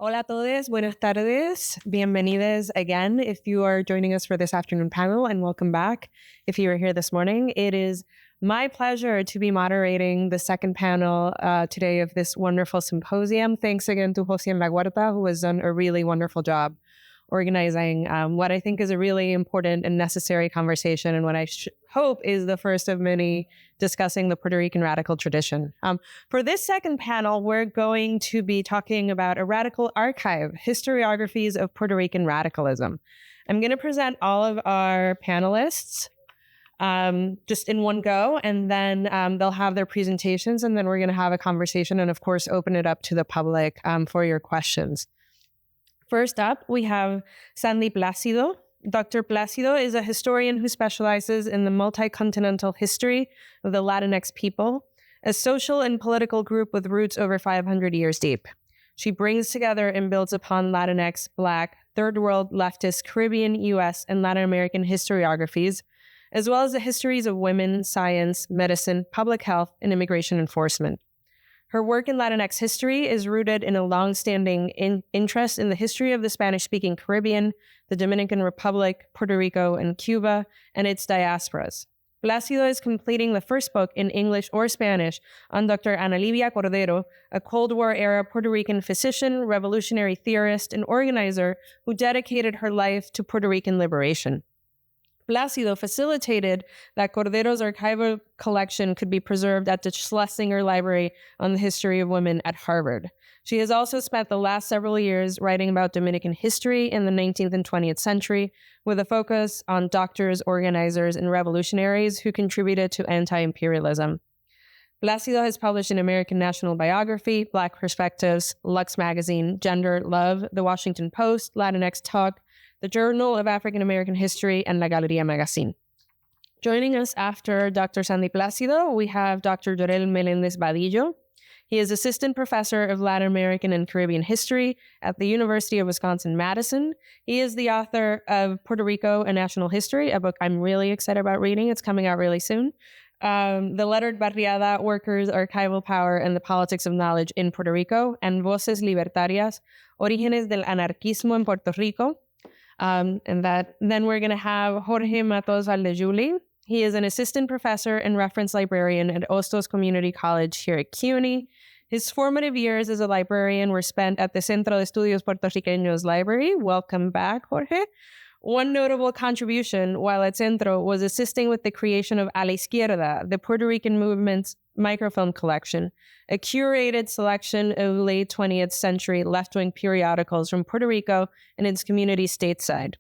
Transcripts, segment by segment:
Hola a todos, buenas tardes, bienvenidos again if you are joining us for this afternoon panel, and welcome back if you were here this morning. It is my pleasure to be moderating the second panel today of this wonderful symposium. Thanks again to Jose La Huerta, who has done a really wonderful job organizing what I think is a really important and necessary conversation, and what I hope is the first of many discussing the Puerto Rican radical tradition. For this second panel, we're going to be talking about a radical archive, historiographies of Puerto Rican radicalism. I'm going to present all of our panelists just in one go, and then they'll have their presentations, and then we're going to have a conversation and, of course, open it up to the public for your questions. First up, we have Sandy Placido. Dr. Placido is a historian who specializes in the multi-continental history of the Latinx people, a social and political group with roots over 500 years deep. She brings together and builds upon Latinx, Black, Third World, leftist, Caribbean, U.S., and Latin American historiographies, as well as the histories of women, science, medicine, public health, and immigration enforcement. Her work in Latinx history is rooted in a long-standing interest in the history of the Spanish-speaking Caribbean, the Dominican Republic, Puerto Rico, and Cuba, and its diasporas. Placido is completing the first book in English or Spanish on Dr. Ana Livia Cordero, a Cold War-era Puerto Rican physician, revolutionary theorist, and organizer who dedicated her life to Puerto Rican liberation. Placido facilitated that Cordero's archival collection could be preserved at the Schlesinger Library on the History of Women at Harvard. She has also spent the last several years writing about Dominican history in the 19th and 20th century, with a focus on doctors, organizers, and revolutionaries who contributed to anti-imperialism. Placido has published in American National Biography, Black Perspectives, Lux Magazine, Gender, Love, The Washington Post, Latinx Talk, the Journal of African American History, and La Galería Magazine. Joining us after Dr. Sandy Placido, we have Dr. Jorell Meléndez-Badillo. He is Assistant Professor of Latin American and Caribbean History at the University of Wisconsin-Madison. He is the author of Puerto Rico, A National History, a book I'm really excited about reading. It's coming out really soon. The Lettered Barriada, Workers, Archival Power, and the Politics of Knowledge in Puerto Rico, and Voces Libertarias, Orígenes del Anarquismo en Puerto Rico. Then we're going to have Jorge Matos-Valldejuli. He is an assistant professor and reference librarian at Hostos Community College here at CUNY. His formative years as a librarian were spent at the Centro de Estudios Puertorriqueños Library. Welcome back, Jorge. One notable contribution while at Centro was assisting with the creation of A la Izquierda, the Puerto Rican movement's microfilm collection, a curated selection of late 20th century left-wing periodicals from Puerto Rico and its community stateside.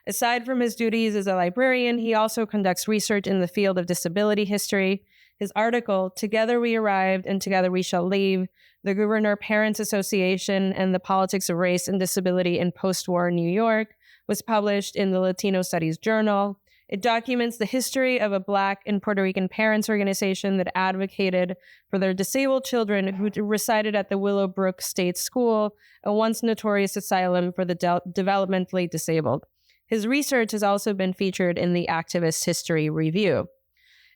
Aside from his duties as a librarian, he also conducts research in the field of disability history. His article, Together We Arrived and Together We Shall Leave, the Governor Parents Association and the Politics of Race and Disability in Post-War New York, was published in the Latino Studies Journal. It documents the history of a Black and Puerto Rican parents organization that advocated for their disabled children who resided at the Willowbrook State School, a once notorious asylum for the developmentally disabled. His research has also been featured in the Activist History Review.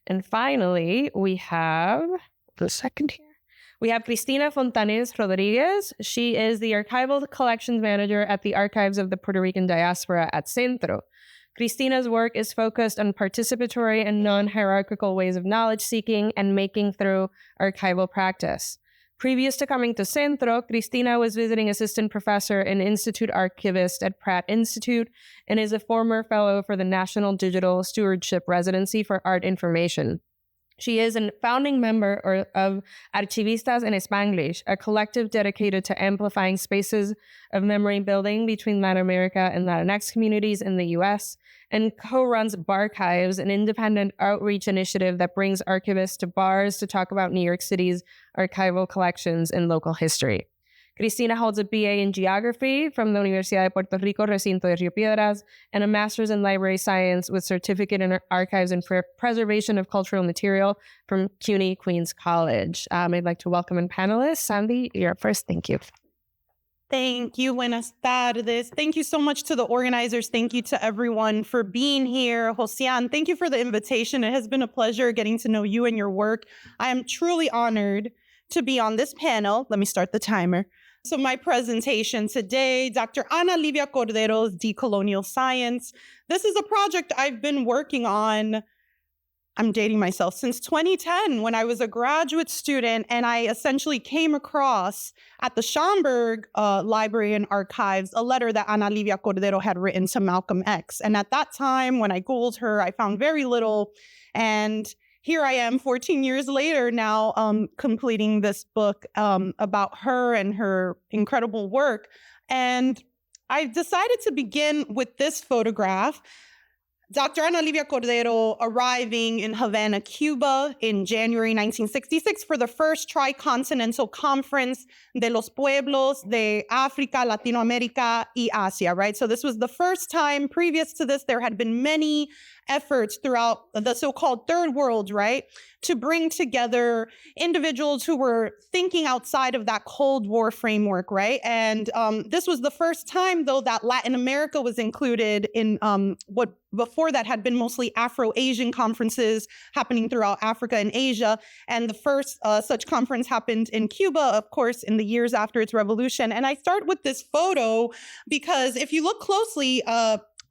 And finally, we have Cristina Fontánez Rodriguez. She is the Archival Collections Manager at the Archives of the Puerto Rican Diaspora at Centro. Cristina's work is focused on participatory and non-hierarchical ways of knowledge-seeking and making through archival practice. Previous to coming to Centro, Cristina was visiting assistant professor and institute archivist at Pratt Institute and is a former fellow for the National Digital Stewardship Residency for Art Information. She is a founding member of Archivistas en Spanglish, a collective dedicated to amplifying spaces of memory building between Latin America and Latinx communities in the U.S., and co-runs Barchives, an independent outreach initiative that brings archivists to bars to talk about New York City's archival collections and local history. Cristina holds a BA in Geography from the Universidad de Puerto Rico, Recinto de Rio Piedras, and a Master's in Library Science with Certificate in Archives and Preservation of Cultural Material from CUNY Queens College. I'd like to welcome in panelists. Sandy, you're up first. Thank you. Thank you. Buenas tardes. Thank you so much to the organizers. Thank you to everyone for being here. Josian, thank you for the invitation. It has been a pleasure getting to know you and your work. I am truly honored to be on this panel. Let me start the timer. So my presentation today, Dr. Ana Livia Cordero's Decolonial Science. This is a project I've been working on, I'm dating myself, since 2010 when I was a graduate student, and I essentially came across at the Schomburg Library and Archives a letter that Ana Livia Cordero had written to Malcolm X. And at that time, when I Googled her, I found very little. And here I am 14 years later now completing this book about her and her incredible work. And I decided to begin with this photograph. Dr. Ana Livia Cordero arriving in Havana, Cuba in January 1966 for the first Tricontinental Conference de los Pueblos de África, Latinoamérica y Asia, right? So this was the first time. Previous to this, there had been many efforts throughout the so-called Third World, right, to bring together individuals who were thinking outside of that Cold War framework, right? And this was the first time, though, that Latin America was included in what before that had been mostly Afro-Asian conferences happening throughout Africa and Asia. And the first such conference happened in Cuba, of course, in the years after its revolution. And I start with this photo because if you look closely,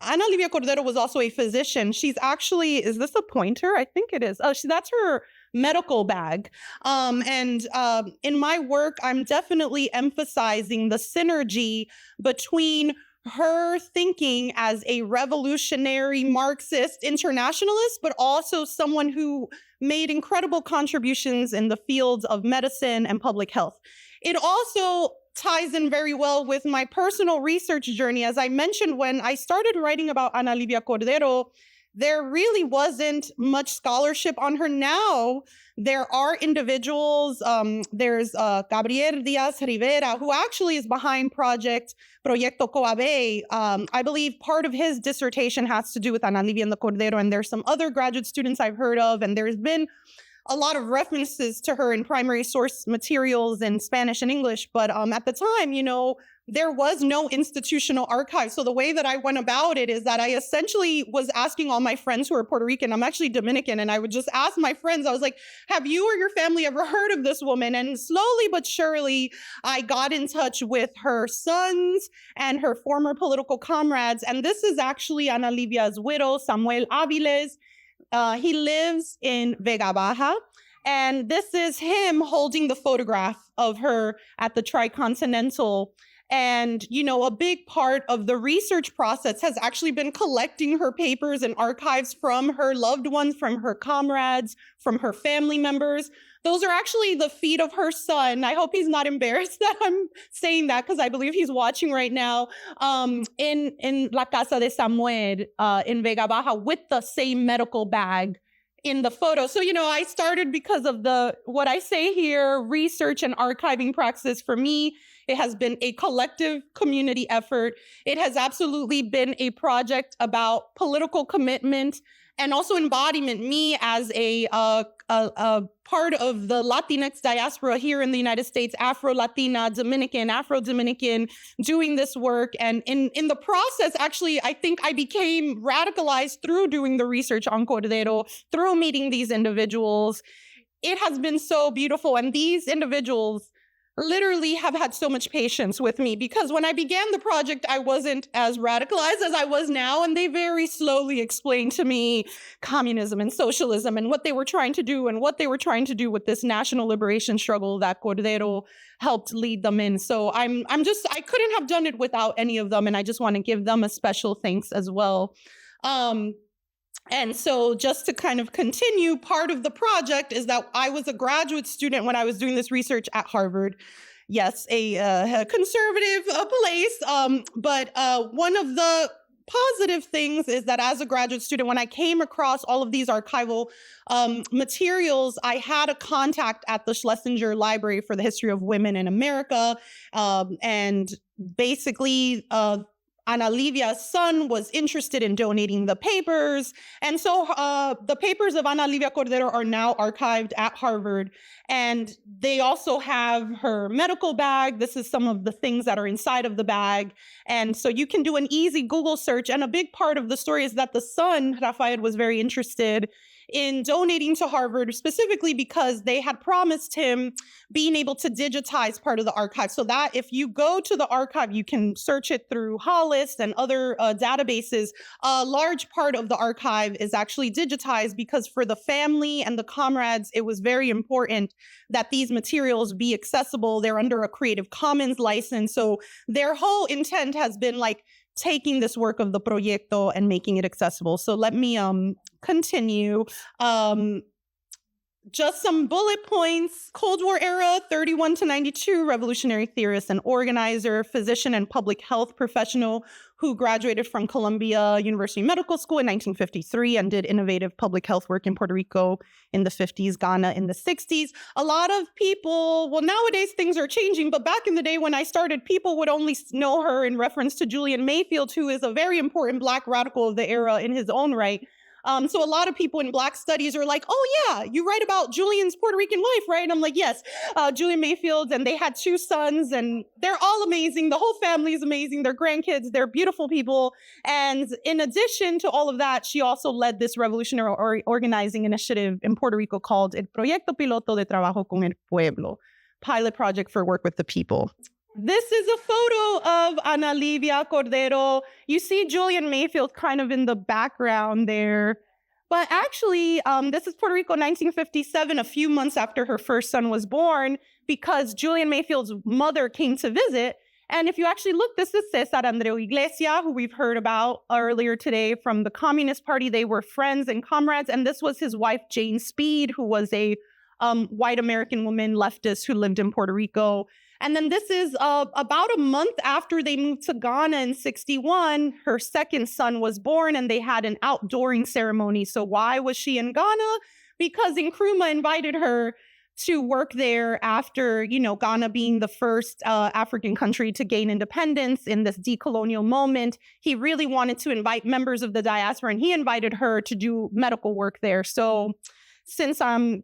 Ana Livia Cordero was also a physician. She's actually, is this a pointer? I think it is. Oh, that's her medical bag. In my work, I'm definitely emphasizing the synergy between her thinking as a revolutionary Marxist internationalist, but also someone who made incredible contributions in the fields of medicine and public health. It also ties in very well with my personal research journey. As I mentioned, when I started writing about Ana Livia Cordero, there really wasn't much scholarship on her. Now, there are individuals, there's Gabriel Díaz Rivera, who actually is behind Proyecto Coabe. I believe part of his dissertation has to do with Ana Livia Cordero, and there's some other graduate students I've heard of, and there's been a lot of references to her in primary source materials in Spanish and English. But at the time, there was no institutional archive. So the way that I went about it is that I essentially was asking all my friends who are Puerto Rican, I'm actually Dominican, and I would just ask my friends, I was like, have you or your family ever heard of this woman? And slowly but surely, I got in touch with her sons and her former political comrades. And this is actually Ana Livia's widow, Samuel Aviles. He lives in Vega Baja, and this is him holding the photograph of her at the Tricontinental. And, a big part of the research process has actually been collecting her papers and archives from her loved ones, from her comrades, from her family members. Those are actually the feet of her son. I hope he's not embarrassed that I'm saying that, because I believe he's watching right now, in La Casa de Samuel in Vega Baja with the same medical bag in the photo. So, I started because of what I say here, research and archiving practice. For me, it has been a collective community effort. It has absolutely been a project about political commitment and also embodiment. Me as a part of the Latinx diaspora here in the United States, Afro-Latina, Dominican, Afro-Dominican, doing this work. And in the process, actually, I think I became radicalized through doing the research on Cordero, through meeting these individuals. It has been so beautiful. And these individuals literally have had so much patience with me, because when I began the project, I wasn't as radicalized as I was now. And they very slowly explained to me communism and socialism and what they were trying to do and what they were trying to do with this national liberation struggle that Cordero helped lead them in. So I couldn't have done it without any of them. And I just want to give them a special thanks as well. And so just to kind of continue, part of the project is that I was a graduate student when I was doing this research at Harvard. Yes, a conservative place. But one of the positive things is that as a graduate student, when I came across all of these archival materials, I had a contact at the Schlesinger Library for the History of Women in America. And basically, Ana Livia's son was interested in donating the papers. And so the papers of Ana Livia Cordero are now archived at Harvard. And they also have her medical bag. This is some of the things that are inside of the bag. And so you can do an easy Google search. And a big part of the story is that the son, Rafael, was very interested in donating to Harvard, specifically because they had promised him being able to digitize part of the archive. So that if you go to the archive, you can search it through Hollis and other databases. A large part of the archive is actually digitized because for the family and the comrades, it was very important that these materials be accessible. They're under a Creative Commons license. So their whole intent has been like taking this work of the Proyecto and making it accessible. So let me continue. Just some bullet points. Cold War era, 31 to 92, revolutionary theorist and organizer, physician and public health professional who graduated from Columbia University Medical School in 1953 and did innovative public health work in Puerto Rico in the 50s, Ghana in the 60s. A lot of people, well, nowadays things are changing, but back in the day when I started, people would only know her in reference to Julian Mayfield, who is a very important Black radical of the era in his own right. So a lot of people in Black studies are like, oh yeah, you write about Julian's Puerto Rican wife, right? And I'm like, yes, Julian Mayfield, and they had 2 sons, and they're all amazing. The whole family is amazing. They're grandkids. They're beautiful people. And in addition to all of that, she also led this revolutionary organizing initiative in Puerto Rico called El Proyecto Piloto de Trabajo con el Pueblo, pilot project for work with the people. This is a photo of Ana Livia Cordero. You see Julian Mayfield kind of in the background there. But actually, this is Puerto Rico 1957, a few months after her first son was born, because Julian Mayfield's mother came to visit. And if you actually look, this is Cesar Andreu Iglesias, who we've heard about earlier today from the Communist Party. They were friends and comrades. And this was his wife, Jane Speed, who was a white American woman, leftist, who lived in Puerto Rico. And then this is about a month after they moved to Ghana in 61, her second son was born and they had an outdooring ceremony. So why was she in Ghana? Because Nkrumah invited her to work there after, Ghana being the first African country to gain independence in this decolonial moment. He really wanted to invite members of the diaspora and he invited her to do medical work there. So since I'm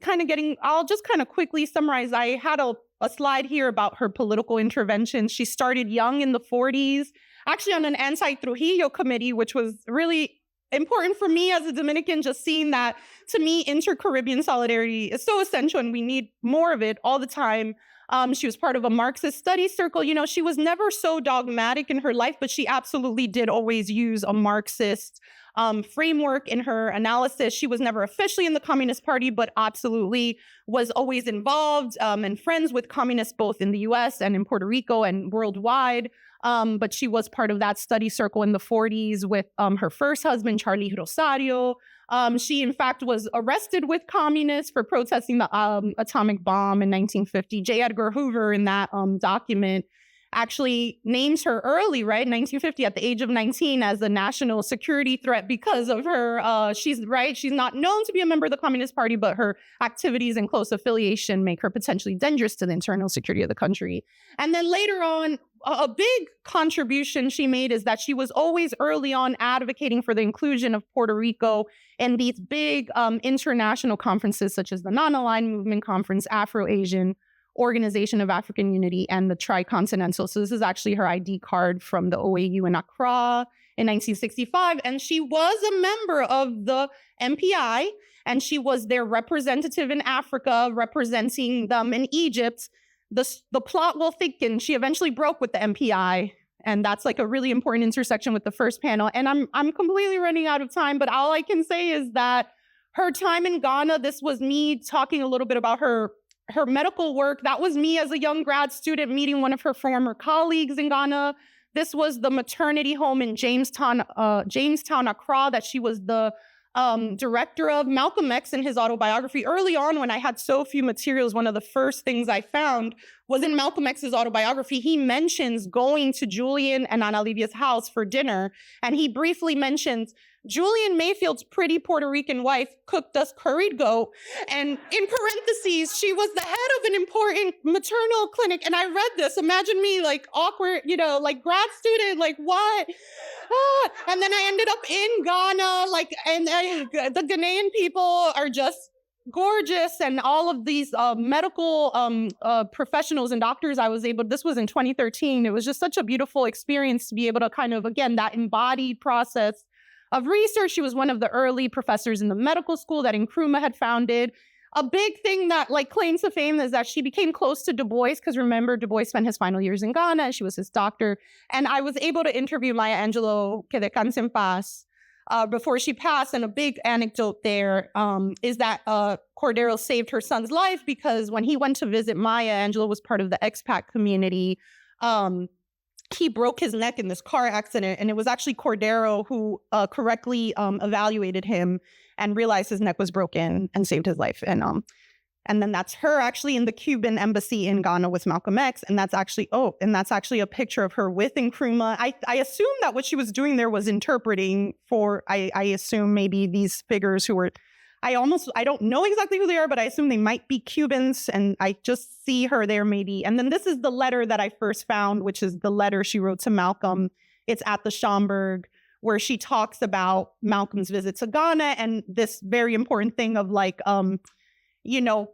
I'll just kind of quickly summarize. I had a slide here about her political interventions. She started young in the 40s, actually on an anti-Trujillo committee, which was really important for me as a Dominican, just seeing that, to me, inter-Caribbean solidarity is so essential and we need more of it all the time. She was part of a Marxist studies circle. She was never so dogmatic in her life, but she absolutely did always use a Marxist framework in her analysis. She was never officially in the Communist Party, but absolutely was always involved and friends with communists both in the US and in Puerto Rico and worldwide. But she was part of that study circle in the 40s with her first husband, Charlie Rosario. She, in fact, was arrested with communists for protesting the atomic bomb in 1950. J. Edgar Hoover, in that document, actually names her early, right, 1950, at the age of 19, as a national security threat because of her, she's not known to be a member of the Communist Party, but her activities and close affiliation make her potentially dangerous to the internal security of the country. And then later on, a big contribution she made is that she was always early on advocating for the inclusion of Puerto Rico in these big international conferences, such as the Non-Aligned Movement Conference, Afro-Asian Organization of African Unity, and the Tricontinental. So this is actually her ID card from the OAU in Accra in 1965. And she was a member of the MPI, and she was their representative in Africa, representing them in Egypt. The plot will thicken. She eventually broke with the MPI. And that's like a really important intersection with the first panel. And I'm completely running out of time, but all I can say is that her time in Ghana, this was me talking a little bit about her medical work. That was me as a young grad student meeting one of her former colleagues in Ghana. This was the maternity home in Jamestown, Accra, that she was the director of. Malcolm X, in his autobiography, early on when I had so few materials, one of the first things I found was in Malcolm X's autobiography. He mentions going to Julian and Ana Livia's house for dinner, and he briefly mentions Julian Mayfield's pretty Puerto Rican wife cooked us curried goat, and in parentheses, she was the head of an important maternal clinic. And I read this, imagine me like awkward, like grad student, like what? And then I ended up in Ghana, and the Ghanaian people are just gorgeous, and all of these medical professionals and doctors this was in 2013. It was just such a beautiful experience to be able to kind of, again, that embodied process of research. She was one of the early professors in the medical school that Nkrumah had founded. A big thing that claims to fame is that she became close to Du Bois, because remember, Du Bois spent his final years in Ghana, and she was his doctor. And I was able to interview Maya Angelou, que descanse en paz, before she passed. And a big anecdote there is that Cordero saved her son's life, because when he went to visit Maya, Angelou was part of the expat community. He broke his neck in this car accident, and it was actually Cordero who correctly evaluated him and realized his neck was broken and saved his life. And then that's her actually in the Cuban embassy in Ghana with Malcolm X. And that's actually a picture of her with Nkrumah. I assume that what she was doing there was interpreting for, I assume maybe these figures who were, I don't know exactly who they are, but I assume they might be Cubans. And I just see her there maybe. And then this is the letter that I first found, which is the letter she wrote to Malcolm. It's at the Schomburg, where she talks about Malcolm's visit to Ghana and this very important thing of the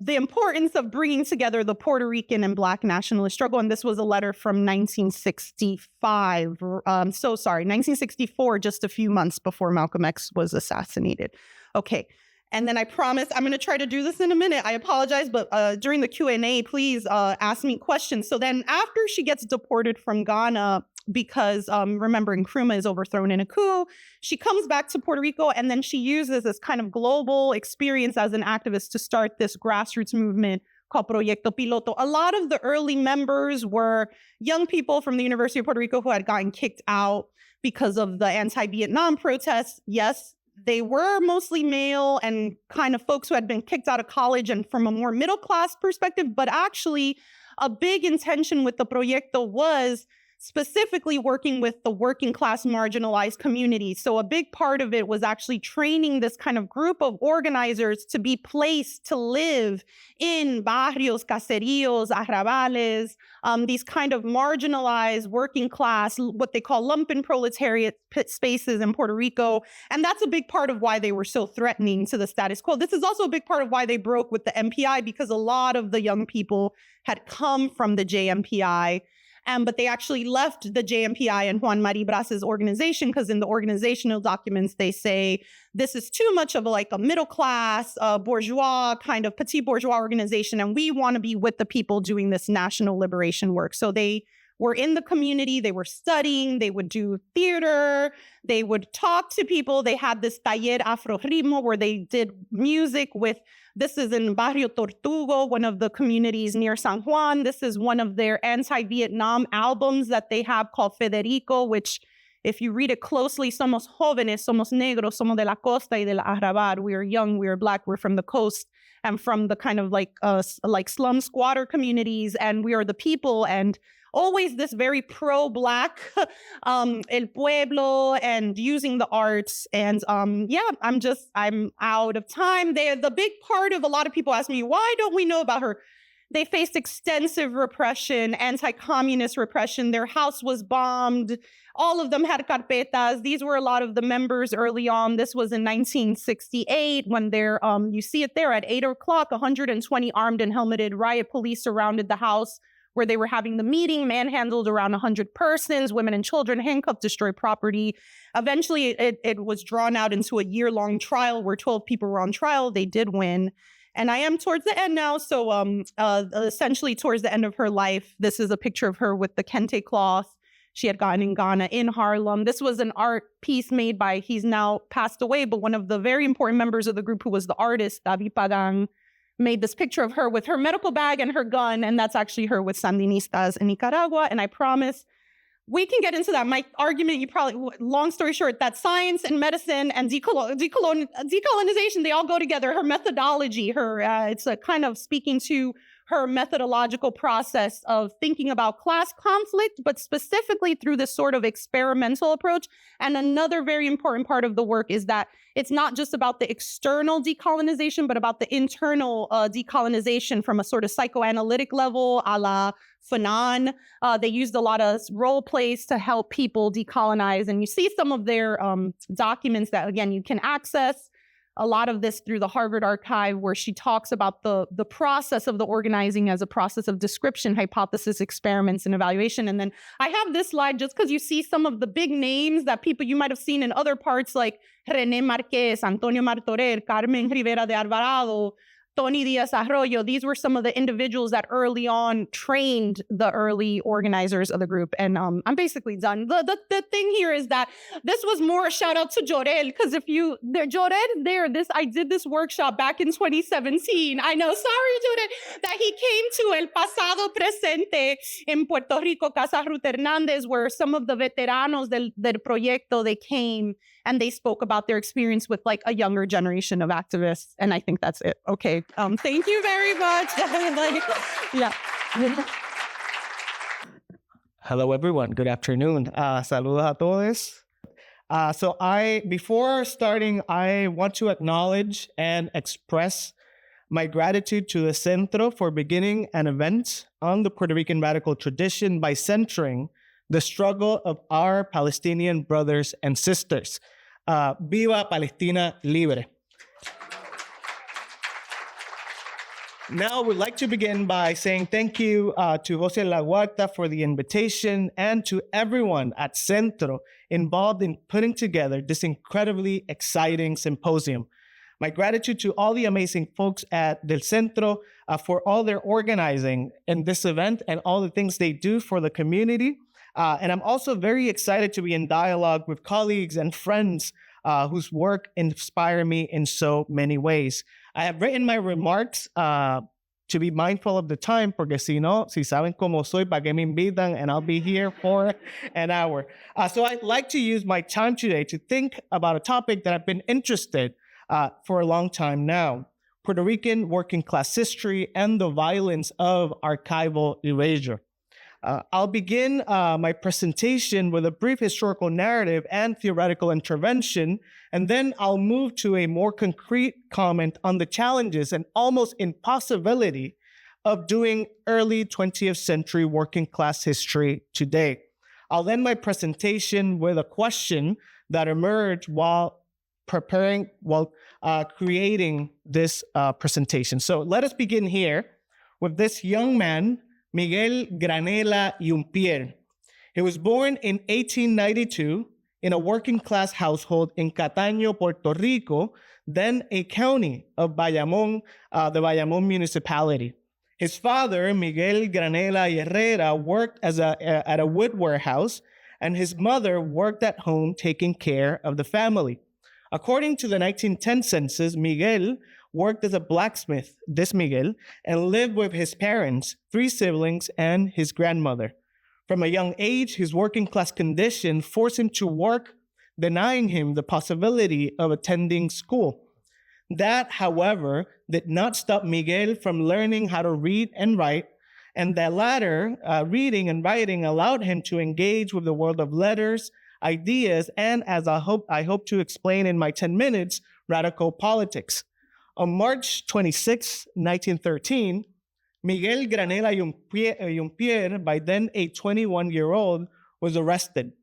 importance of bringing together the Puerto Rican and Black nationalist struggle. And this was a letter from 1964, just a few months before Malcolm X was assassinated. Okay. And then I promise I'm going to try to do this in a minute. I apologize, but during the Q&A, please ask me questions. So then after she gets deported from Ghana, because remember, Nkrumah is overthrown in a coup, she comes back to Puerto Rico, and then she uses this kind of global experience as an activist to start this grassroots movement called Proyecto Piloto. A lot of the early members were young people from the University of Puerto Rico who had gotten kicked out because of the anti-Vietnam protests. Yes, they were mostly male and kind of folks who had been kicked out of college and from a more middle class perspective, but actually a big intention with the Proyecto was specifically working with the working class marginalized communities. So a big part of it was actually training this kind of group of organizers to be placed to live in barrios, caseríos, arrabales, these kind of marginalized working class, what they call lumpen proletariat spaces in Puerto Rico. And that's a big part of why they were so threatening to the status quo. This is also a big part of why they broke with the MPI, because a lot of the young people had come from the JMPI. But they actually left the JMPI and Juan Mari Bras's organization, because in the organizational documents, they say this is too much of a middle class, bourgeois, kind of petit bourgeois organization. And we want to be with the people doing this national liberation work. So they were in the community, they were studying, they would do theater, they would talk to people. They had this taller Afro Ritmo where they did music with, this is in Barrio Tortugo, one of the communities near San Juan. This is one of their anti-Vietnam albums that they have called Federico, which if you read it closely, somos jóvenes, somos negros, somos de la costa y de la arrabal. We are young, we are Black, we're from the coast and from the kind of slum squatter communities, and we are the people, and always this very pro-Black, El Pueblo, and using the arts. And I'm out of time. The big part of a lot of people ask me, why don't we know about her? They faced extensive repression, anti-communist repression. Their house was bombed. All of them had carpetas. These were a lot of the members early on. This was in 1968 when they're, you see it there at 8 o'clock, 120 armed and helmeted riot police surrounded the house where they were having the meeting, manhandled around 100 persons, women and children, handcuffed, destroyed property. Eventually, it was drawn out into a year-long trial where 12 people were on trial. They did win. And I am towards the end now. So essentially towards the end of her life, this is a picture of her with the kente cloth she had gotten in Ghana, in Harlem. This was an art piece made by, he's now passed away, but one of the very important members of the group who was the artist, David Pagan, made this picture of her with her medical bag and her gun, and that's actually her with Sandinistas in Nicaragua. And I promise we can get into that. My argument, long story short, that science and medicine and decolonization, they all go together. Her methodology, it's a kind of speaking to her methodological process of thinking about class conflict, but specifically through this sort of experimental approach. And another very important part of the work is that it's not just about the external decolonization, but about the internal decolonization from a sort of psychoanalytic level, a la Fanon. They used a lot of role plays to help people decolonize. And you see some of their documents that, again, you can access. a lot of this through the Harvard Archive, where she talks about the process of the organizing as a process of description, hypothesis, experiments, and evaluation. And then I have this slide just because you see some of the big names that people you might have seen in other parts, like René Marquez, Antonio Martorell, Carmen Rivera de Alvarado, Tony Díaz Arroyo. These were some of the individuals that early on trained the early organizers of the group. And I'm basically done. The thing here is that this was more a shout out to Jorell, because I did this workshop back in 2017. I know, sorry, Jorell, that he came to El Pasado Presente in Puerto Rico, Casa Ruth Hernández, where some of the veteranos del proyecto, they came and they spoke about their experience with like a younger generation of activists. And I think that's it. Okay. Thank you very much. Yeah. Hello, everyone. Good afternoon. Saludos a todos. Before starting, I want to acknowledge and express my gratitude to the Centro for beginning an event on the Puerto Rican radical tradition by centering the struggle of our Palestinian brothers and sisters. Viva Palestina Libre. Now, we'd like to begin by saying thank you to Jose La Huerta for the invitation and to everyone at Centro involved in putting together this incredibly exciting symposium. My gratitude to all the amazing folks at Del Centro for all their organizing in this event and all the things they do for the community. And I'm also very excited to be in dialogue with colleagues and friends whose work inspire me in so many ways. I have written my remarks to be mindful of the time, porque si saben cómo soy, pa' que me invitan, and I'll be here for an hour. So I'd like to use my time today to think about a topic that I've been interested for a long time now: Puerto Rican working class history and the violence of archival erasure. I'll begin my presentation with a brief historical narrative and theoretical intervention, and then I'll move to a more concrete comment on the challenges and almost impossibility of doing early 20th century working class history today. I'll end my presentation with a question that emerged while creating this presentation. So let us begin here with this young man, Miguel Granela Yumpier. He was born in 1892 in a working-class household in Cataño, Puerto Rico, then a county of Bayamón, the Bayamón municipality. His father, Miguel Granela Herrera, worked at a wood warehouse, and his mother worked at home taking care of the family. According to the 1910 census, Miguel worked as a blacksmith, and lived with his parents, 3 siblings, and his grandmother. From a young age, his working class condition forced him to work, denying him the possibility of attending school. That, however, did not stop Miguel from learning how to read and write, and the latter, reading and writing, allowed him to engage with the world of letters, ideas, and, as I hope to explain in my 10 minutes, radical politics. On March 26, 1913, Miguel Granela Yumpier, by then a 21-year-old, was arrested.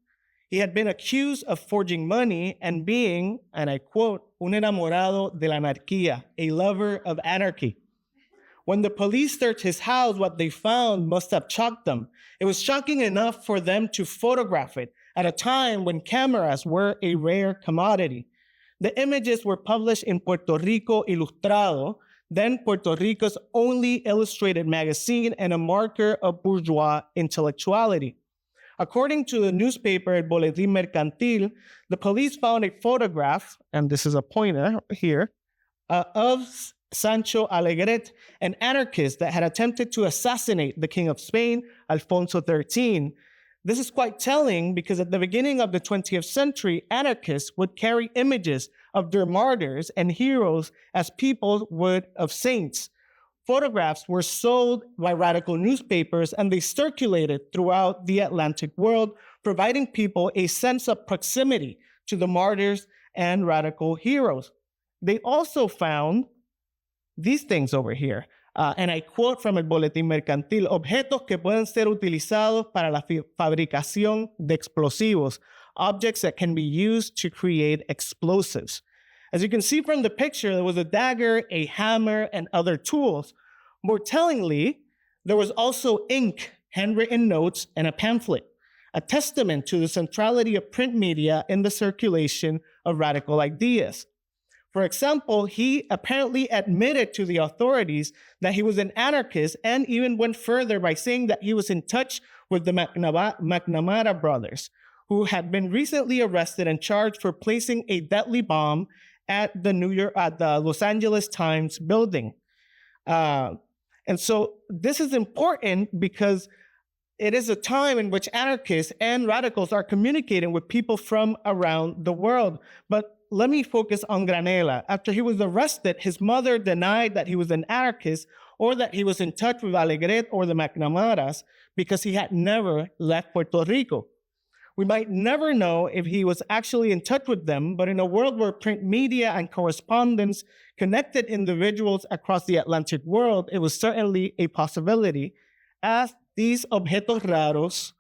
He had been accused of forging money and being, and I quote, un enamorado de la anarquía, a lover of anarchy. When the police searched his house, what they found must have shocked them. It was shocking enough for them to photograph it at a time when cameras were a rare commodity. The images were published in Puerto Rico Ilustrado, then Puerto Rico's only illustrated magazine and a marker of bourgeois intellectuality. According to the newspaper El Boletín Mercantil, the police found a photograph, and this is a pointer here, of Sancho Alegret, an anarchist that had attempted to assassinate the King of Spain, Alfonso XIII. This is quite telling because at the beginning of the 20th century, anarchists would carry images of their martyrs and heroes as people would of saints. Photographs were sold by radical newspapers and they circulated throughout the Atlantic world, providing people a sense of proximity to the martyrs and radical heroes. They also found these things over here. And I quote from El Boletín Mercantil, objetos que pueden ser utilizados para la fabricación de explosivos, objects that can be used to create explosives. As you can see from the picture, there was a dagger, a hammer, and other tools. More tellingly, there was also ink, handwritten notes, and a pamphlet, a testament to the centrality of print media in the circulation of radical ideas. For example, he apparently admitted to the authorities that he was an anarchist and even went further by saying that he was in touch with the McNamara brothers, who had been recently arrested and charged for placing a deadly bomb at the Los Angeles Times building. And so this is important because it is a time in which anarchists and radicals are communicating with people from around the world. But let me focus on Granela. After he was arrested, his mother denied that he was an anarchist or that he was in touch with Alegret or the McNamaras because he had never left Puerto Rico. We might never know if he was actually in touch with them, but in a world where print media and correspondence connected individuals across the Atlantic world, it was certainly a possibility, as these objetos raros,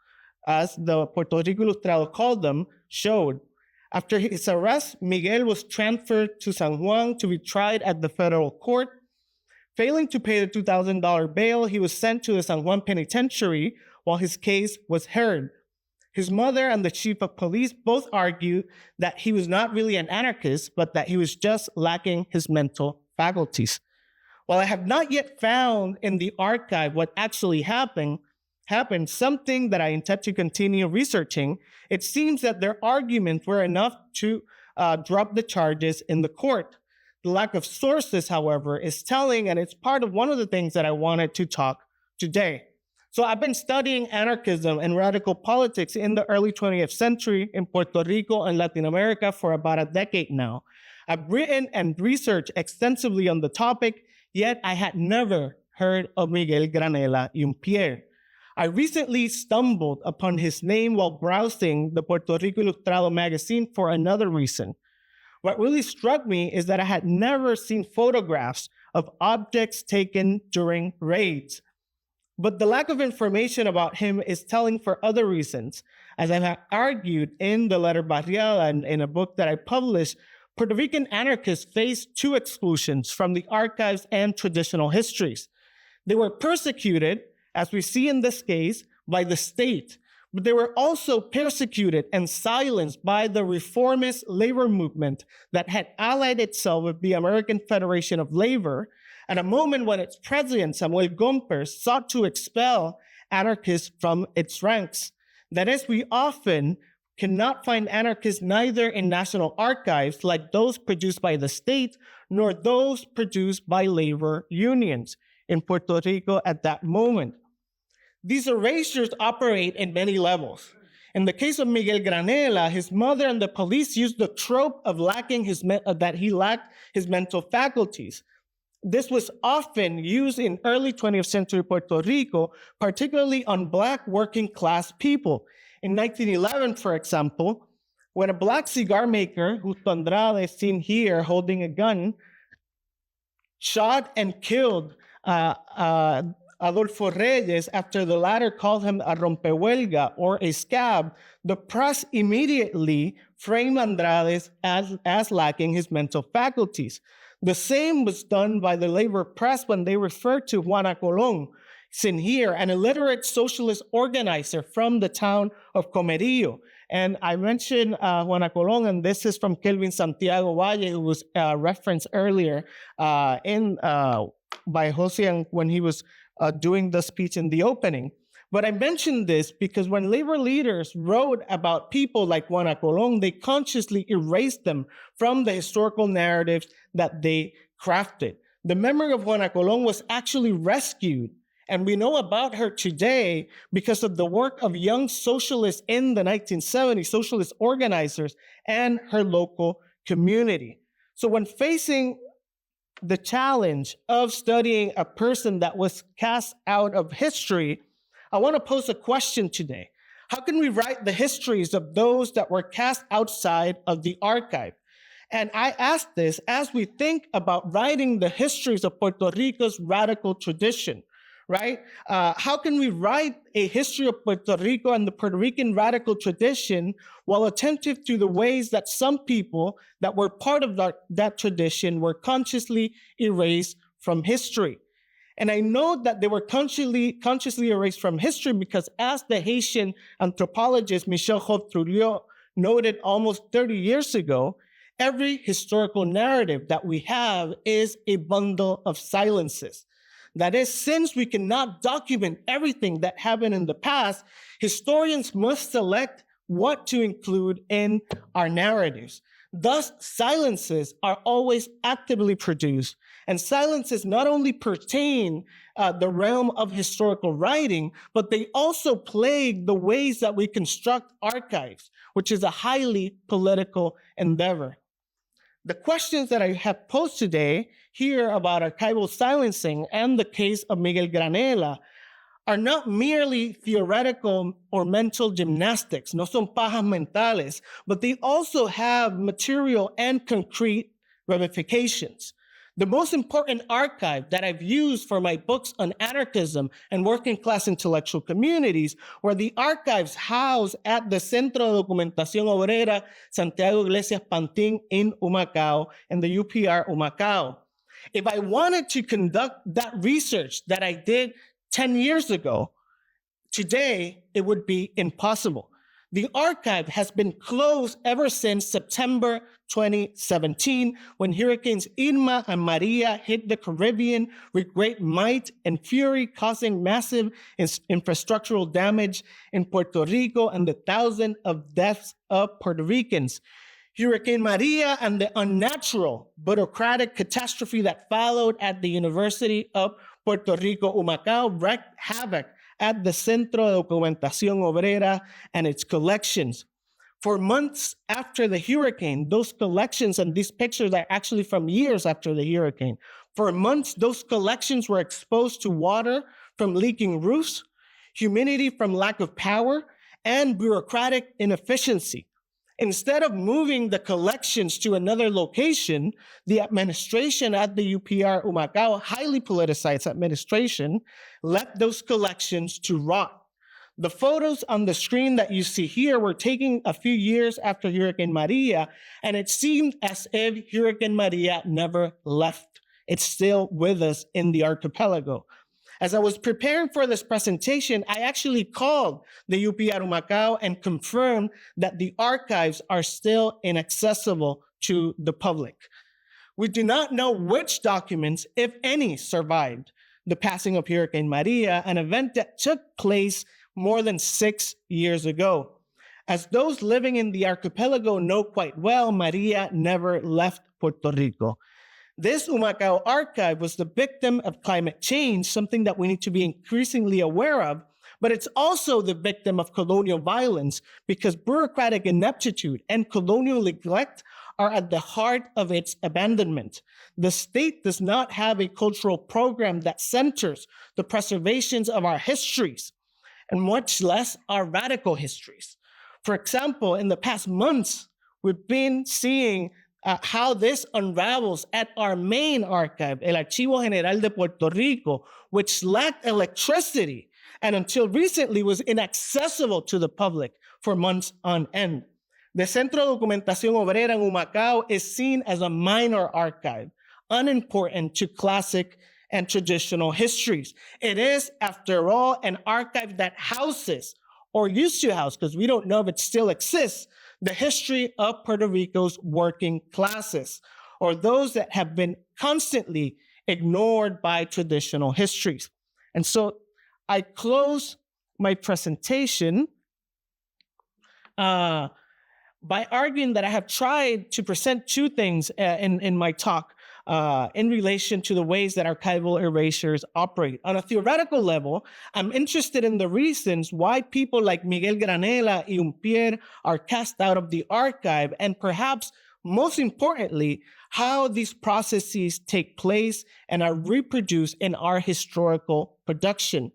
as the Puerto Rico Ilustrado called them, showed. After his arrest, Miguel was transferred to San Juan to be tried at the federal court. Failing to pay the $2,000 bail, he was sent to the San Juan penitentiary while his case was heard. His mother and the chief of police both argued that he was not really an anarchist, but that he was just lacking his mental faculties. While I have not yet found in the archive what actually happened, something that I intend to continue researching, it seems that their arguments were enough to drop the charges in the court. The lack of sources, however, is telling, and it's part of one of the things that I wanted to talk today. So I've been studying anarchism and radical politics in the early 20th century in Puerto Rico and Latin America for about a decade now. I've written and researched extensively on the topic, yet I had never heard of Miguel Granela Yumpier. I recently stumbled upon his name while browsing the Puerto Rico Ilustrado magazine for another reason. What really struck me is that I had never seen photographs of objects taken during raids. But the lack of information about him is telling for other reasons. As I have argued in the letter Barrial and in a book that I published, Puerto Rican anarchists faced two exclusions from the archives and traditional histories. They were persecuted, as we see in this case, by the state, but they were also persecuted and silenced by the reformist labor movement that had allied itself with the American Federation of Labor at a moment when its president, Samuel Gompers, sought to expel anarchists from its ranks. That is, we often cannot find anarchists neither in national archives like those produced by the state, nor those produced by labor unions in Puerto Rico at that moment. These erasures operate in many levels. In the case of Miguel Granela, his mother and the police used the trope of that he lacked his mental faculties. This was often used in early 20th century Puerto Rico, particularly on Black working class people. In 1911, for example, when a Black cigar maker, Justo Andrade, seen here holding a gun, shot and killed Adolfo Reyes after the latter called him a rompehuelga or a scab, the press immediately framed Andrade as lacking his mental faculties. The same was done by the labor press when they referred to Juana Colón, seen here, an illiterate socialist organizer from the town of Comerillo. And I mentioned Juana Colón, and this is from Kelvin Santiago Valle, who was referenced earlier by Jose when he was doing the speech in the opening. But I mentioned this because when labor leaders wrote about people like Juana Colón, they consciously erased them from the historical narratives that they crafted. The memory of Juana Colón was actually rescued, and we know about her today because of the work of young socialists in the 1970s, socialist organizers, and her local community. So when facing the challenge of studying a person that was cast out of history, I want to pose a question today. How can we write the histories of those that were cast outside of the archive? And I ask this as we think about writing the histories of Puerto Rico's radical tradition. right? How can we write a history of Puerto Rico and the Puerto Rican radical tradition while attentive to the ways that some people that were part of that tradition were consciously erased from history? And I know that they were consciously erased from history because, as the Haitian anthropologist Michel Trujillo noted almost 30 years ago, every historical narrative that we have is a bundle of silences. That is, since we cannot document everything that happened in the past, historians must select what to include in our narratives. Thus, silences are always actively produced, and silences not only pertain the realm of historical writing, but they also plague the ways that we construct archives, which is a highly political endeavor. The questions that I have posed today here about archival silencing and the case of Miguel Granela are not merely theoretical or mental gymnastics, no son pajas mentales, but they also have material and concrete ramifications. The most important archive that I've used for my books on anarchism and working class intellectual communities were the archives housed at the Centro de Documentación Obrera Santiago Iglesias Pantin in Humacao and the UPR Humacao. If I wanted to conduct that research that I did 10 years ago, today it would be impossible. The archive has been closed ever since September 2017, when hurricanes Irma and Maria hit the Caribbean with great might and fury, causing massive infrastructural damage in Puerto Rico and the thousands of deaths of Puerto Ricans. Hurricane Maria and the unnatural bureaucratic catastrophe that followed at the University of Puerto Rico Humacao wreaked havoc at the Centro de Documentación Obrera and its collections. For months after the hurricane, those collections, and these pictures are actually from years after the hurricane, for months, those collections were exposed to water from leaking roofs, humidity from lack of power, and bureaucratic inefficiency. Instead of moving the collections to another location, the administration at the UPR Humacao, highly politicized administration, left those collections to rot. The photos on the screen that you see here were taken a few years after Hurricane Maria, and it seemed as if Hurricane Maria never left. It's still with us in the archipelago. As I was preparing for this presentation, I actually called the UPR Humacao and confirmed that the archives are still inaccessible to the public. We do not know which documents, if any, survived the passing of Hurricane Maria, an event that took place more than 6 years ago. As those living in the archipelago know quite well, Maria never left Puerto Rico. This Humacao archive was the victim of climate change, something that we need to be increasingly aware of, but it's also the victim of colonial violence because bureaucratic ineptitude and colonial neglect are at the heart of its abandonment. The state does not have a cultural program that centers the preservations of our histories, and much less our radical histories. For example, in the past months, we've been seeing how this unravels at our main archive, El Archivo General de Puerto Rico, which lacked electricity and until recently was inaccessible to the public for months on end. The Centro de Documentación Obrera in Humacao is seen as a minor archive, unimportant to classic and traditional histories. It is, after all, an archive that houses, or used to house, because we don't know if it still exists, the history of Puerto Rico's working classes, or those that have been constantly ignored by traditional histories. And so I close my presentation by arguing that I have tried to present two things in my talk in relation to the ways that archival erasures operate. On a theoretical level, I'm interested in the reasons why people like Miguel Granela y Humpier are cast out of the archive, and perhaps most importantly, how these processes take place and are reproduced in our historical production.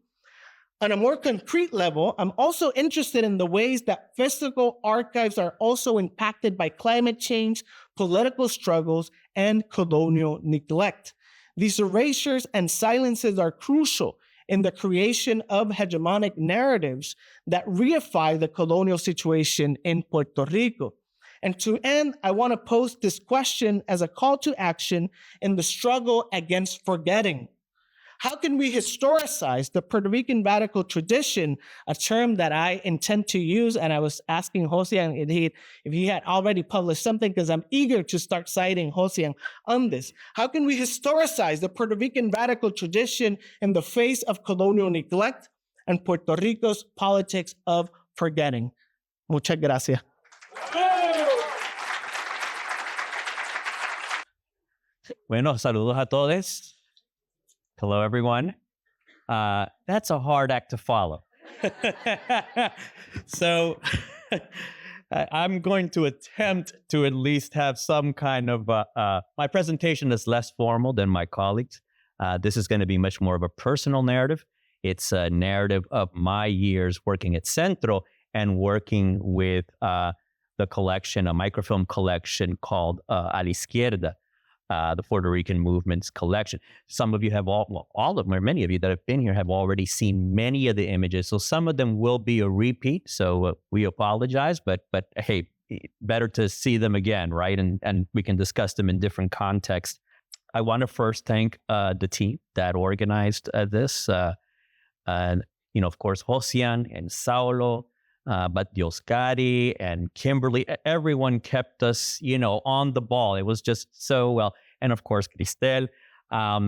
On a more concrete level, I'm also interested in the ways that physical archives are also impacted by climate change, political struggles, and colonial neglect. These erasures and silences are crucial in the creation of hegemonic narratives that reify the colonial situation in Puerto Rico. And to end, I want to pose this question as a call to action in the struggle against forgetting. How can we historicize the Puerto Rican radical tradition, a term that I intend to use? And I was asking Josian if he had already published something, because I'm eager to start citing Josian on this. How can we historicize the Puerto Rican radical tradition in the face of colonial neglect and Puerto Rico's politics of forgetting? Muchas gracias. Bueno, saludos a todos. Hello, everyone. That's a hard act to follow. So I'm going to attempt to at least have some kind of, my presentation is less formal than my colleagues. This is going to be much more of a personal narrative. It's a narrative of my years working at Centro and working with the collection, a microfilm collection called A la Izquierda, the Puerto Rican Movement's collection. Some of you have all of them, or many of you that have been here have already seen many of the images. So some of them will be a repeat. So we apologize, but hey, better to see them again, right? And we can discuss them in different contexts. I want to first thank the team that organized this. And, of course, Josian and Saulo, but Dioscari and Kimberly, everyone kept us, on the ball. It was just so well. And of course, Cristel.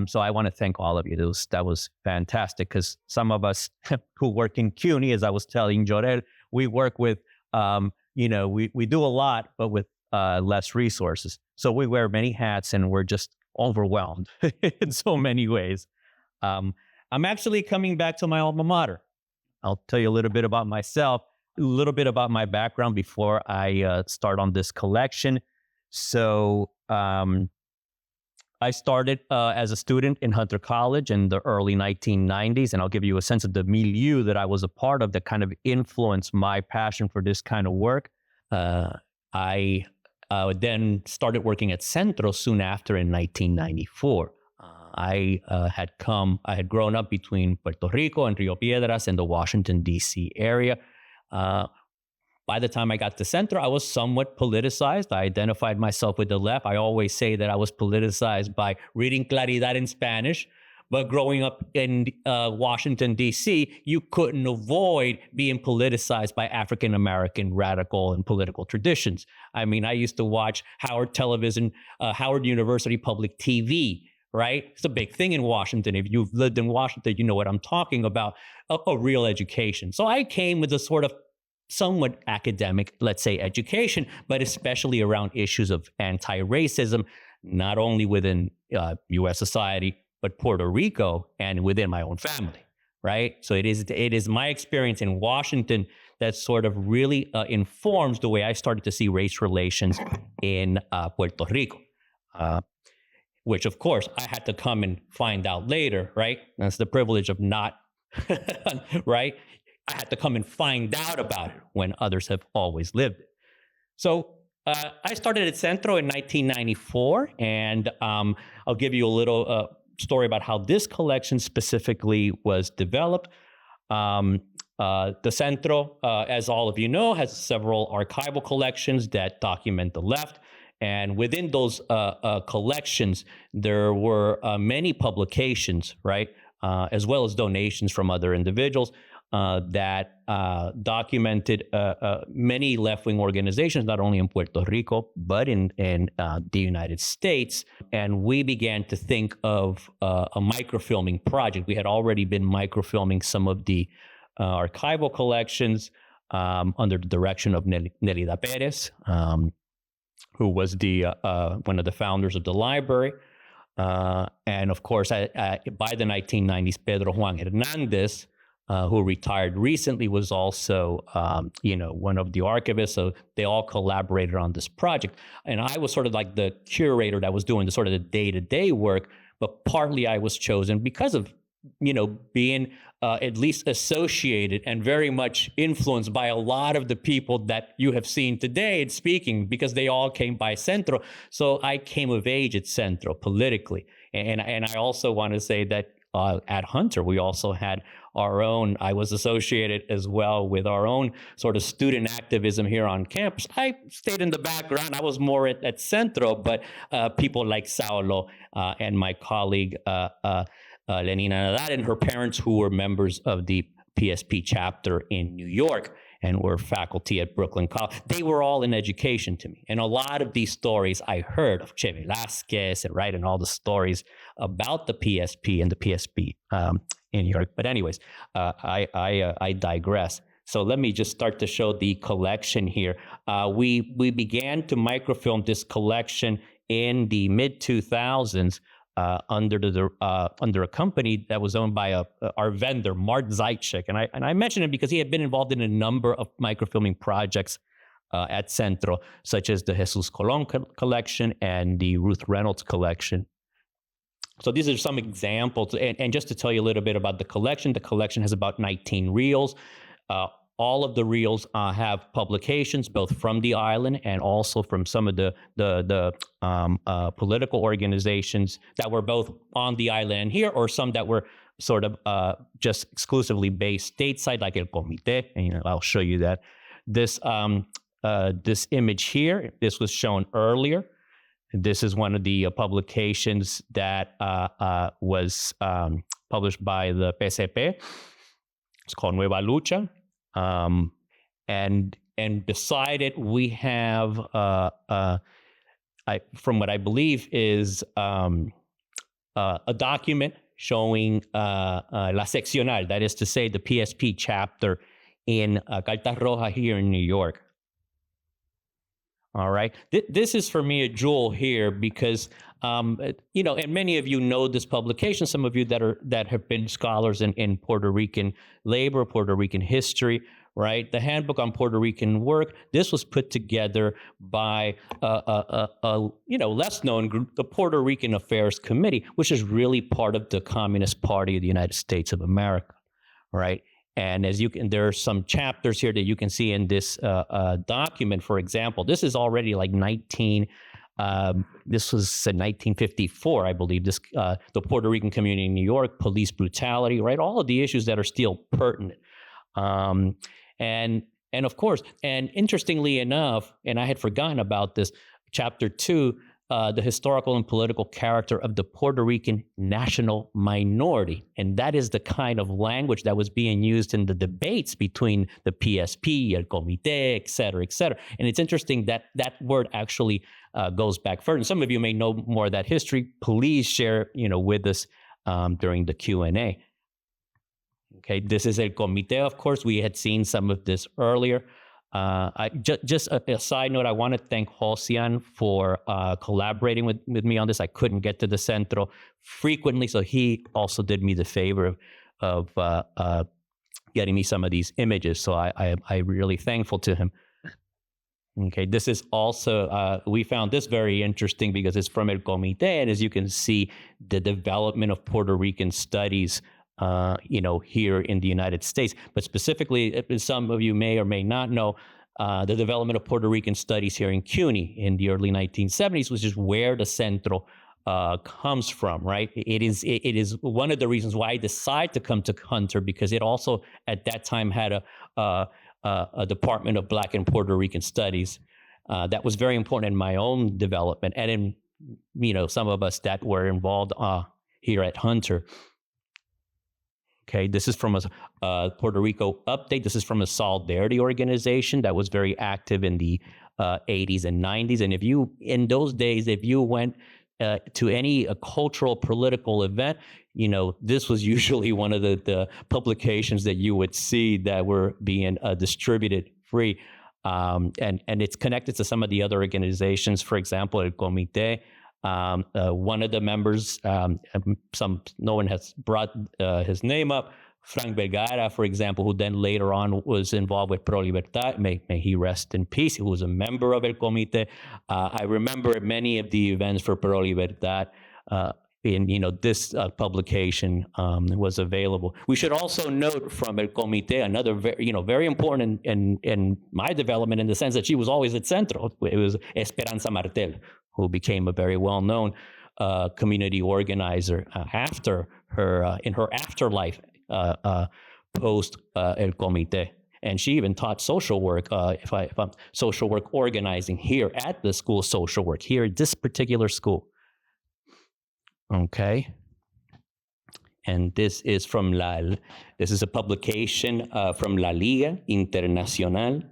So I want to thank all of you. That was fantastic, because some of us who work in CUNY, as I was telling Jorell, we work with, we do a lot, but with less resources. So we wear many hats and we're just overwhelmed in so many ways. I'm actually coming back to my alma mater. I'll tell you a little bit about myself, a little bit about my background before I start on this collection. So I started as a student in Hunter College in the early 1990s, and I'll give you a sense of the milieu that I was a part of that kind of influenced my passion for this kind of work. I then started working at Centro soon after in 1994. I had grown up between Puerto Rico and Rio Piedras in the Washington, D.C. area. By the time I got to Centro, I was somewhat politicized. I identified myself with the left. I always say that I was politicized by reading Claridad in Spanish, but growing up in Washington, D.C., you couldn't avoid being politicized by African-American radical and political traditions. I mean, I used to watch Howard Television, Howard University Public TV, right? It's a big thing in Washington. If you've lived in Washington, you know what I'm talking about, a real education. So I came with a sort of somewhat academic, let's say, education, but especially around issues of anti-racism, not only within U.S. society, but Puerto Rico and within my own family, right? So it is my experience in Washington that sort of really informs the way I started to see race relations in Puerto Rico, which, of course, I had to come and find out later, right? That's the privilege of not, right? I had to come and find out about it when others have always lived it. So I started at Centro in 1994, and I'll give you a little story about how this collection specifically was developed. The Centro, as all of you know, has several archival collections that document the left. And within those collections, there were many publications, right, as well as donations from other individuals that documented many left-wing organizations, not only in Puerto Rico, but in the United States. And we began to think of a microfilming project. We had already been microfilming some of the archival collections under the direction of Nelida Perez, who was one of the founders of the library. And of course, by the 1990s, Pedro Juan Hernandez, who retired recently, was also, one of the archivists. So they all collaborated on this project. And I was sort of like the curator that was doing the sort of the day-to-day work, but partly I was chosen because of, being at least associated and very much influenced by a lot of the people that you have seen today in speaking, because they all came by Centro. So I came of age at Centro politically. And I also want to say that at Hunter, we also had our own, I was associated as well with our own sort of student activism here on campus. I stayed in the background. I was more at Centro, but people like Saulo and my colleague Lenina Nadal and her parents, who were members of the PSP chapter in New York and were faculty at Brooklyn College, they were all in education to me. And a lot of these stories I heard of Che Velasquez and all the stories about the PSP and the PSP in New York. But anyways, I digress. So let me just start to show the collection here. We began to microfilm this collection in the mid-2000s under a company that was owned by our vendor, Mart Zaitchik. And I mention him because he had been involved in a number of microfilming projects at Centro, such as the Jesus Colon collection and the Ruth Reynolds collection. So these are some examples. And just to tell you a little bit about the collection has about 19 reels. All of the reels have publications, both from the island and also from some of the political organizations that were both on the island and here, or some that were sort of just exclusively based stateside, like El Comité. And I'll show you that. This image here, this was shown earlier. This is one of the publications that was published by the PCP. It's called Nueva Lucha. And beside it, we have, from what I believe is a document showing La Seccional, that is to say the PSP chapter in Carta Roja here in New York. All right. This is for me a jewel here because, and many of you know this publication, some of you that have been scholars in Puerto Rican labor, Puerto Rican history, right? The Handbook on Puerto Rican Work. This was put together by a less known group, the Puerto Rican Affairs Committee, which is really part of the Communist Party of the United States of America, right? And as there are some chapters here that you can see in this document. For example, this is already like this was in 1954, I believe. This the Puerto Rican community in New York, police brutality, right? All of the issues that are still pertinent. And of course, and interestingly enough, and I had forgotten about this, chapter 2. The historical and political character of the Puerto Rican national minority. And that is the kind of language that was being used in the debates between the PSP, El Comité, et cetera, et cetera. And it's interesting that that word actually goes back further. And some of you may know more of that history. Please share, with us during the Q&A. Okay, this is El Comité, of course. We had seen some of this earlier. Just a side note, I want to thank Josian for collaborating with me on this. I couldn't get to the Centro frequently, so he also did me the favor of getting me some of these images. So I'm really thankful to him. Okay, this is also, we found this very interesting because it's from El Comité, and as you can see, the development of Puerto Rican studies here in the United States. But specifically, some of you may or may not know, the development of Puerto Rican studies here in CUNY in the early 1970s, which is where the Centro comes from, right? It is one of the reasons why I decided to come to Hunter, because it also at that time had a Department of Black and Puerto Rican Studies that was very important in my own development and in some of us that were involved here at Hunter. Okay, this is from a Puerto Rico update. This is from a solidarity organization that was very active in the 80s and 90s. And in those days, if you went to any cultural, political event, this was usually one of the publications that you would see that were being distributed free. And it's connected to some of the other organizations, for example, El Comité. One of the members, no one has brought his name up, Frank Vergara, for example, who then later on was involved with Pro Libertad. May he rest in peace. He was a member of El Comité. I remember many of the events for Pro Libertad. This publication was available. We should also note from El Comité another very important in my development, in the sense that she was always at Centro. It was Esperanza Martel, who became a very well-known community organizer after her, in her afterlife, post El Comité. And she even taught social work, if I'm social work organizing here at the School of Social Work, here at this particular school. Okay. And this is from this is a publication from La Liga Internacional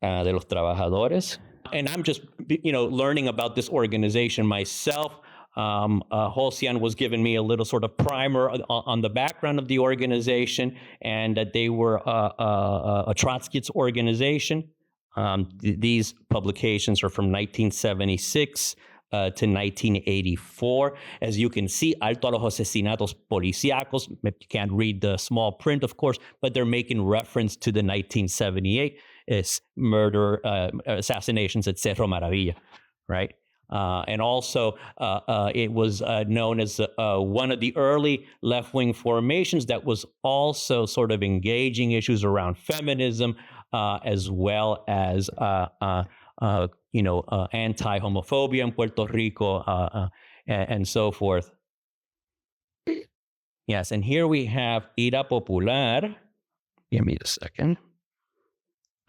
de los Trabajadores. And I'm just, learning about this organization myself. Josian was giving me a little sort of primer on the background of the organization, and that they were a Trotskyist organization. These publications are from 1976 to 1984. As you can see, alto a los asesinatos policíacos. You can't read the small print, of course, but they're making reference to the 1978 murder, assassinations at Cerro Maravilla, right? And also, it was known as one of the early left-wing formations that was also sort of engaging issues around feminism, as well as anti-homophobia in Puerto Rico, and so forth. Yes, and here we have Ira Popular. Give me a second.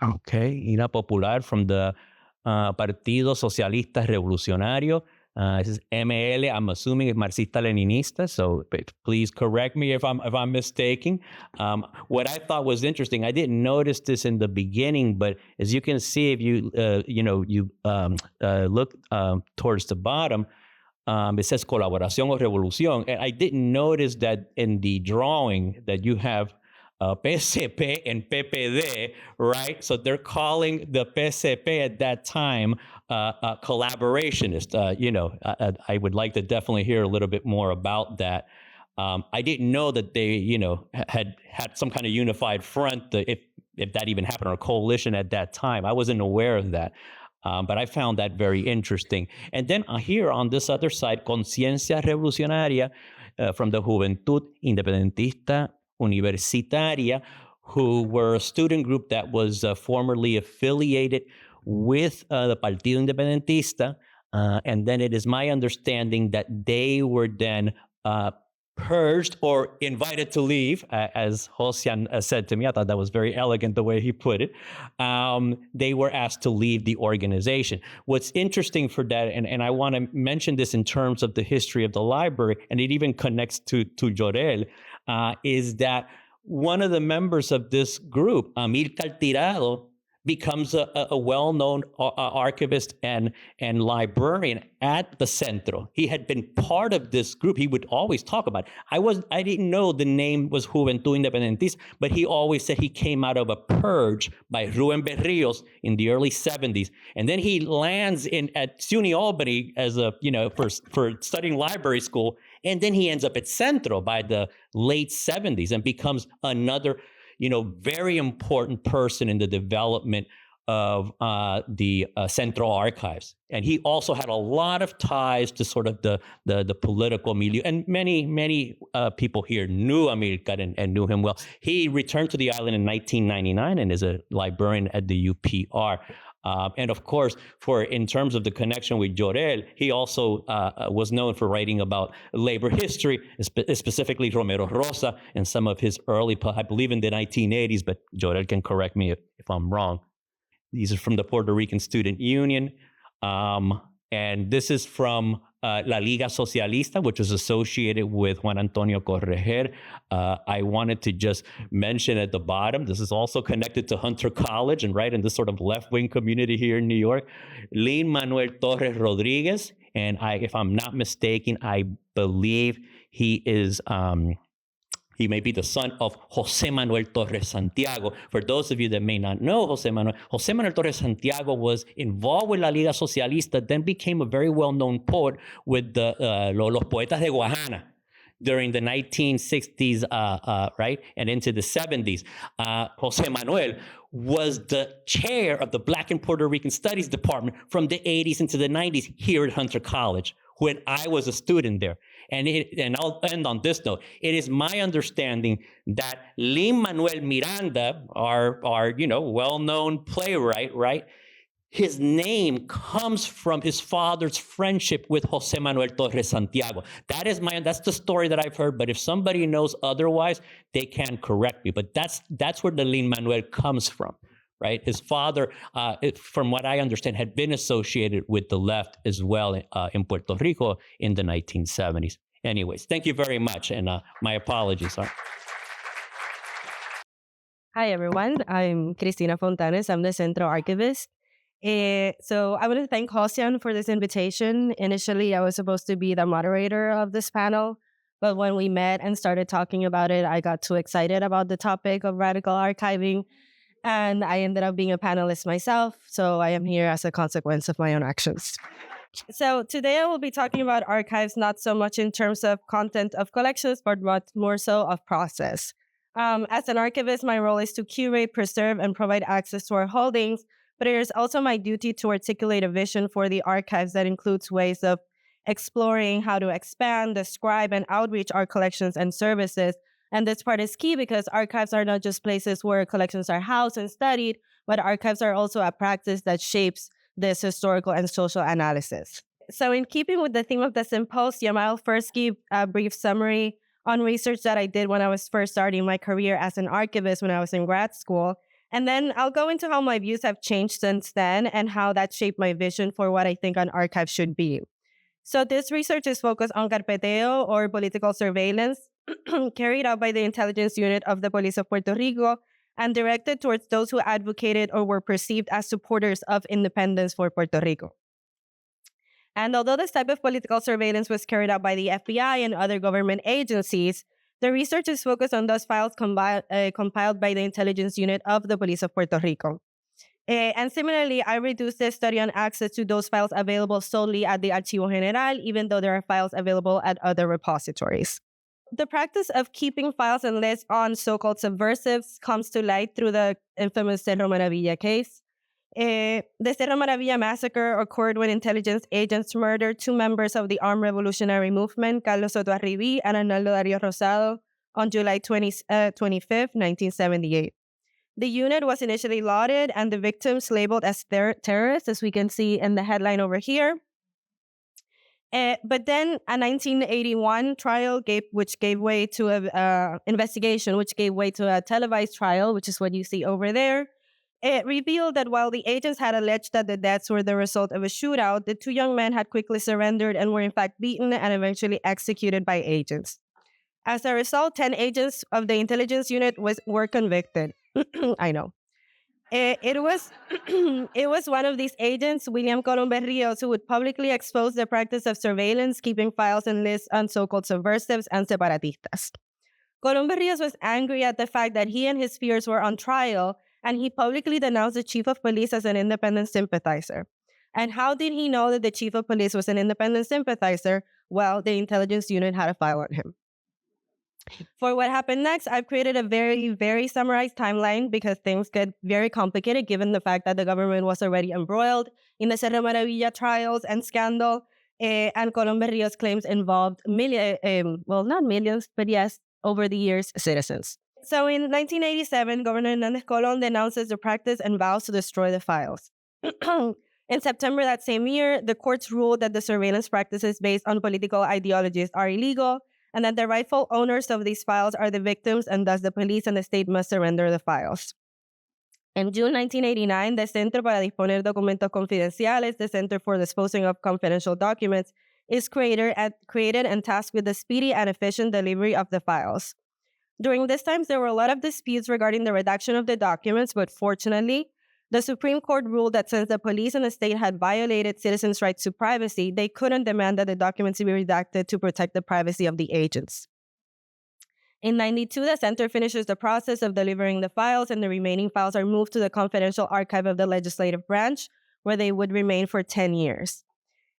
Okay, Ira Popular from the Partido Socialista Revolucionario. This is ML. I'm assuming it's Marxista-Leninista, so please correct me if I'm mistaken. What I thought was interesting, I didn't notice this in the beginning, but as you can see, if you look towards the bottom, it says Colaboración o Revolución, and I didn't notice that in the drawing that you have PCP and PPD, right? So they're calling the PCP at that time collaborationist. I would like to definitely hear a little bit more about that. I didn't know that they, had some kind of unified front, if that even happened, or a coalition at that time. I wasn't aware of that. But I found that very interesting. And then here on this other side, Conciencia Revolucionaria from the Juventud Independentista Universitaria, who were a student group that was formerly affiliated with the Partido Independentista. And then it is my understanding that they were then purged or invited to leave, as Josian said to me. I thought that was very elegant the way he put it. They were asked to leave the organization. What's interesting for that, and I want to mention this in terms of the history of the library, and it even connects to Jorell, is that one of the members of this group, Amílcar Tirado, becomes a well-known archivist and librarian at the Centro. He had been part of this group. He would always talk about it. I didn't know the name was Juventud Independentista, but he always said he came out of a purge by Rubén Berríos in the early 70s. And then he lands at SUNY Albany as for studying library school. And then he ends up at Centro by the late 70s and becomes another very important person in the development of the Centro Archives. And he also had a lot of ties to sort of the political milieu. And many people here knew Amílcar and knew him well. He returned to the island in 1999 and is a librarian at the UPR. And of course, in terms of the connection with Jorell, he also was known for writing about labor history, specifically Romero Rosa and some of his early, I believe in the 1980s, but Jorell can correct me if I'm wrong. These are from the Puerto Rican Student Union. And this is from La Liga Socialista, which is associated with Juan Antonio Correger. I wanted to just mention at the bottom, this is also connected to Hunter College and right in this sort of left-wing community here in New York. Lin Manuel Torres Rodriguez, and if I'm not mistaken, I believe he is... he may be the son of José Manuel Torres Santiago. For those of you that may not know José Manuel Torres Santiago was involved with La Liga Socialista, then became a very well-known poet with the Los Poetas de Guajana during the 1960s, right, and into the 70s. José Manuel was the chair of the Black and Puerto Rican Studies Department from the 80s into the 90s here at Hunter College when I was a student there. And I'll end on this note. It is my understanding that Lin-Manuel Miranda, our well-known playwright, right, his name comes from his father's friendship with Jose Manuel Torres Santiago. That's the story that I've heard, but if somebody knows otherwise, they can correct me. But that's where the Lin Manuel comes from, right? His father, from what I understand, had been associated with the left as well in Puerto Rico in the 1970s. Anyways, thank you very much, and my apologies. Hi, everyone. I'm Cristina Fontánez. I'm the Centro Archivist. So I want to thank Josian for this invitation. Initially, I was supposed to be the moderator of this panel, but when we met and started talking about it, I got too excited about the topic of radical archiving, and I ended up being a panelist myself. So I am here as a consequence of my own actions. So today I will be talking about archives, not so much in terms of content of collections, but more so of process. As an archivist, my role is to curate, preserve, and provide access to our holdings, but it is also my duty to articulate a vision for the archives that includes ways of exploring how to expand, describe, and outreach our collections and services. And this part is key because archives are not just places where collections are housed and studied, but archives are also a practice that shapes this historical and social analysis. So in keeping with the theme of the symposium, I'll first give a brief summary on research that I did when I was first starting my career as an archivist when I was in grad school. And then I'll go into how my views have changed since then and how that shaped my vision for what I think an archive should be. So this research is focused on carpeteo, or political surveillance, carried out by the intelligence unit of the Police of Puerto Rico and directed towards those who advocated or were perceived as supporters of independence for Puerto Rico. And although this type of political surveillance was carried out by the FBI and other government agencies, the research is focused on those files compiled by the intelligence unit of the Police of Puerto Rico. And similarly, I reduced the study on access to those files available solely at the Archivo General, even though there are files available at other repositories. The practice of keeping files and lists on so-called subversives comes to light through the infamous Cerro Maravilla case. The Cerro Maravilla massacre occurred when intelligence agents murdered two members of the armed revolutionary movement, Carlos Soto Arribí and Arnaldo Dario Rosado, on July 25th, 1978. The unit was initially lauded and the victims labeled as terrorists, as we can see in the headline over here. But then a 1981 trial which gave way to an investigation, which gave way to a televised trial, which is what you see over there. It revealed that while the agents had alleged that the deaths were the result of a shootout, the two young men had quickly surrendered and were in fact beaten and eventually executed by agents. As a result, 10 agents of the intelligence unit were convicted. I know. It was one of these agents, William Colón Berríos, who would publicly expose the practice of surveillance, keeping files and lists on so-called subversives and separatistas. Colón Berríos was angry at the fact that he and his peers were on trial, and he publicly denounced the chief of police as an independent sympathizer. And how did he know that the chief of police was an independent sympathizer? Well, the intelligence unit had a file on him. For what happened next, I've created a very, very summarized timeline because things get very complicated given the fact that the government was already embroiled in the Cerro Maravilla trials and scandal, and Colón Berríos' claims involved not millions, but yes, over the years, citizens. So in 1987, Governor Meléndez Colón denounces the practice and vows to destroy the files. In September that same year, the courts ruled that the surveillance practices based on political ideologies are illegal and that the rightful owners of these files are the victims, and thus the police and the state must surrender the files. In June 1989, the Centro para Disponer Documentos Confidenciales, the Center for Disposing of Confidential Documents, is created and tasked with the speedy and efficient delivery of the files. During this time, there were a lot of disputes regarding the redaction of the documents, but fortunately, the Supreme Court ruled that since the police and the state had violated citizens' rights to privacy, they couldn't demand that the documents be redacted to protect the privacy of the agents. In 1992, the center finishes the process of delivering the files, and the remaining files are moved to the confidential archive of the legislative branch, where they would remain for 10 years.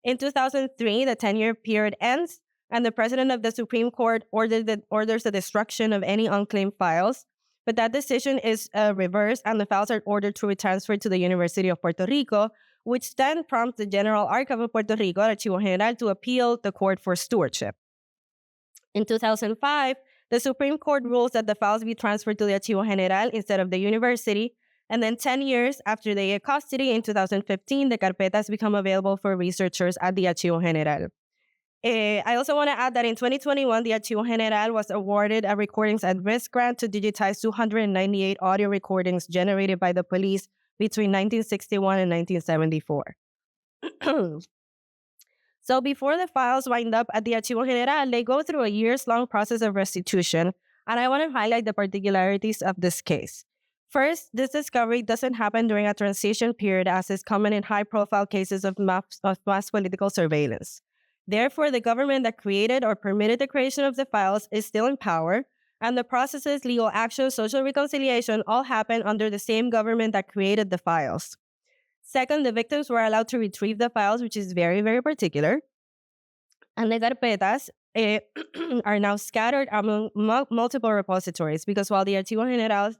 In 2003, the 10-year period ends, and the president of the Supreme Court orders the destruction of any unclaimed files, but that decision is reversed, and the files are ordered to be transferred to the University of Puerto Rico, which then prompts the General Archive of Puerto Rico, Archivo General, to appeal the court for stewardship. In 2005, the Supreme Court rules that the files be transferred to the Archivo General instead of the university, And then 10 years after they get custody, in 2015, the carpetas become available for researchers at the Archivo General. I also want to add that in 2021, the Archivo General was awarded a Recordings at Risk grant to digitize 298 audio recordings generated by the police between 1961 and 1974. So before the files wind up at the Archivo General, they go through a years-long process of restitution, and I want to highlight the particularities of this case. First, this discovery doesn't happen during a transition period, as is common in high-profile cases of mass political surveillance. Therefore, the government that created or permitted the creation of the files is still in power, and the processes, legal actions, social reconciliation all happen under the same government that created the files. Second, the victims were allowed to retrieve the files, which is very, very particular. And the carpetas are now scattered among multiple repositories, because while the Archivo General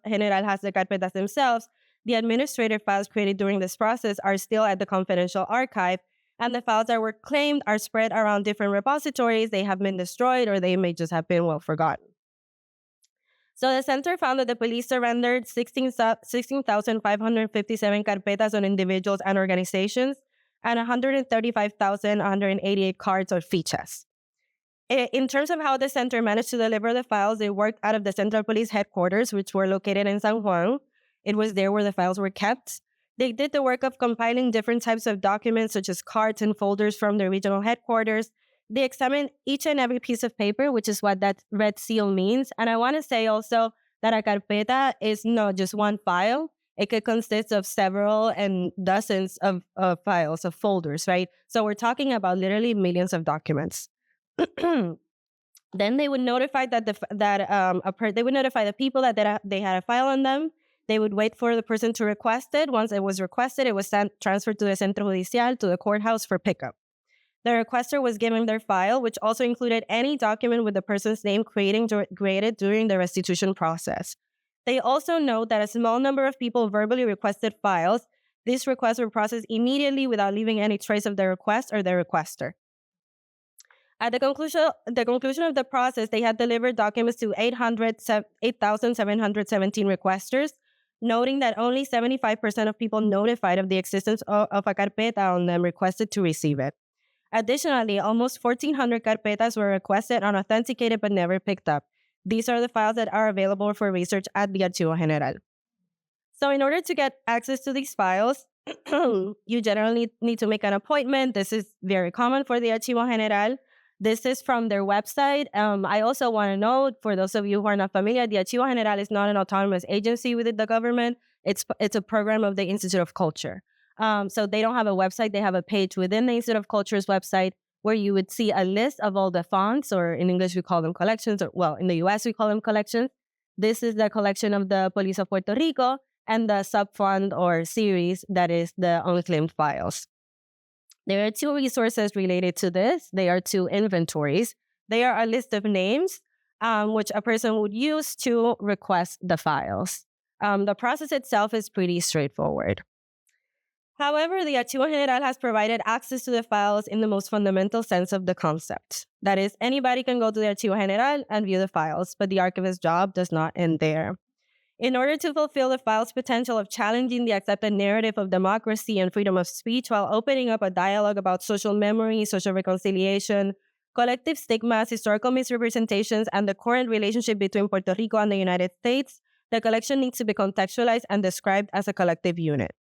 has the carpetas themselves, the administrative files created during this process are still at the confidential archive, and the files that were claimed are spread around different repositories. They have been destroyed, or they may just have been well forgotten. So the center found that the police surrendered 16,557 carpetas on individuals and organizations, and 135,188 cards or fichas. In terms of how the center managed to deliver the files, they worked out of the Central Police headquarters, which were located in San Juan. It was there where the files were kept. They did the work of compiling different types of documents, such as cards and folders from the regional headquarters. They examined each and every piece of paper, which is what that red seal means. And I want to say also that a carpeta is not just one file. It could consist of several and dozens of files, of folders, right? So we're talking about literally millions of documents. Then they would notify they would notify the people that they had a file on them. They would wait for the person to request it. Once it was requested, it was transferred to the Centro Judicial, to the courthouse, for pickup. The requester was given their file, which also included any document with the person's name created during the restitution process. They also note that a small number of people verbally requested files. These requests were processed immediately without leaving any trace of the request or the requester. At the conclusion of the process, they had delivered documents to 8,717 requesters, noting that only 75% of people notified of the existence of a carpeta on them requested to receive it. Additionally, almost 1,400 carpetas were requested and authenticated but never picked up. These are the files that are available for research at the Archivo General. So in order to get access to these files, you generally need to make an appointment. This is very common for the Archivo General. This is from their website. I also want to note, for those of you who are not familiar, the Archivo General is not an autonomous agency within the government. It's a program of the Institute of Culture. So they don't have a website. They have a page within the Institute of Culture's website where you would see a list of all the fonts, or in English we call them collections, or well, in the US we call them collections. This is the collection of the Police of Puerto Rico, and the subfund or series that is the unclaimed files. There are two resources related to this. They are two inventories. They are a list of names, which a person would use to request the files. The process itself is pretty straightforward. However, the Archivo General has provided access to the files in the most fundamental sense of the concept. That is, anybody can go to the Archivo General and view the files, but the archivist's job does not end there. In order to fulfill the file's potential of challenging the accepted narrative of democracy and freedom of speech while opening up a dialogue about social memory, social reconciliation, collective stigmas, historical misrepresentations, and the current relationship between Puerto Rico and the United States, the collection needs to be contextualized and described as a collective unit.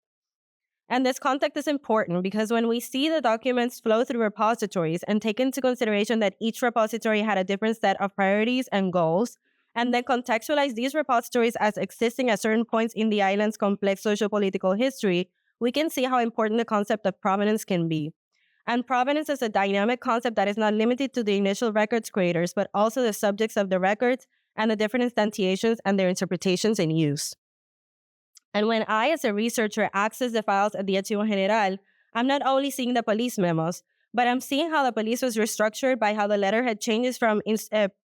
And this context is important because when we see the documents flow through repositories and take into consideration that each repository had a different set of priorities and goals, and then contextualize these repositories as existing at certain points in the island's complex socio-political history, we can see how important the concept of provenance can be. And provenance is a dynamic concept that is not limited to the initial records creators, but also the subjects of the records and the different instantiations and their interpretations and use. And when I, as a researcher, access the files at the Archivo General, I'm not only seeing the police memos, but I'm seeing how the police was restructured by how the letterhead changes from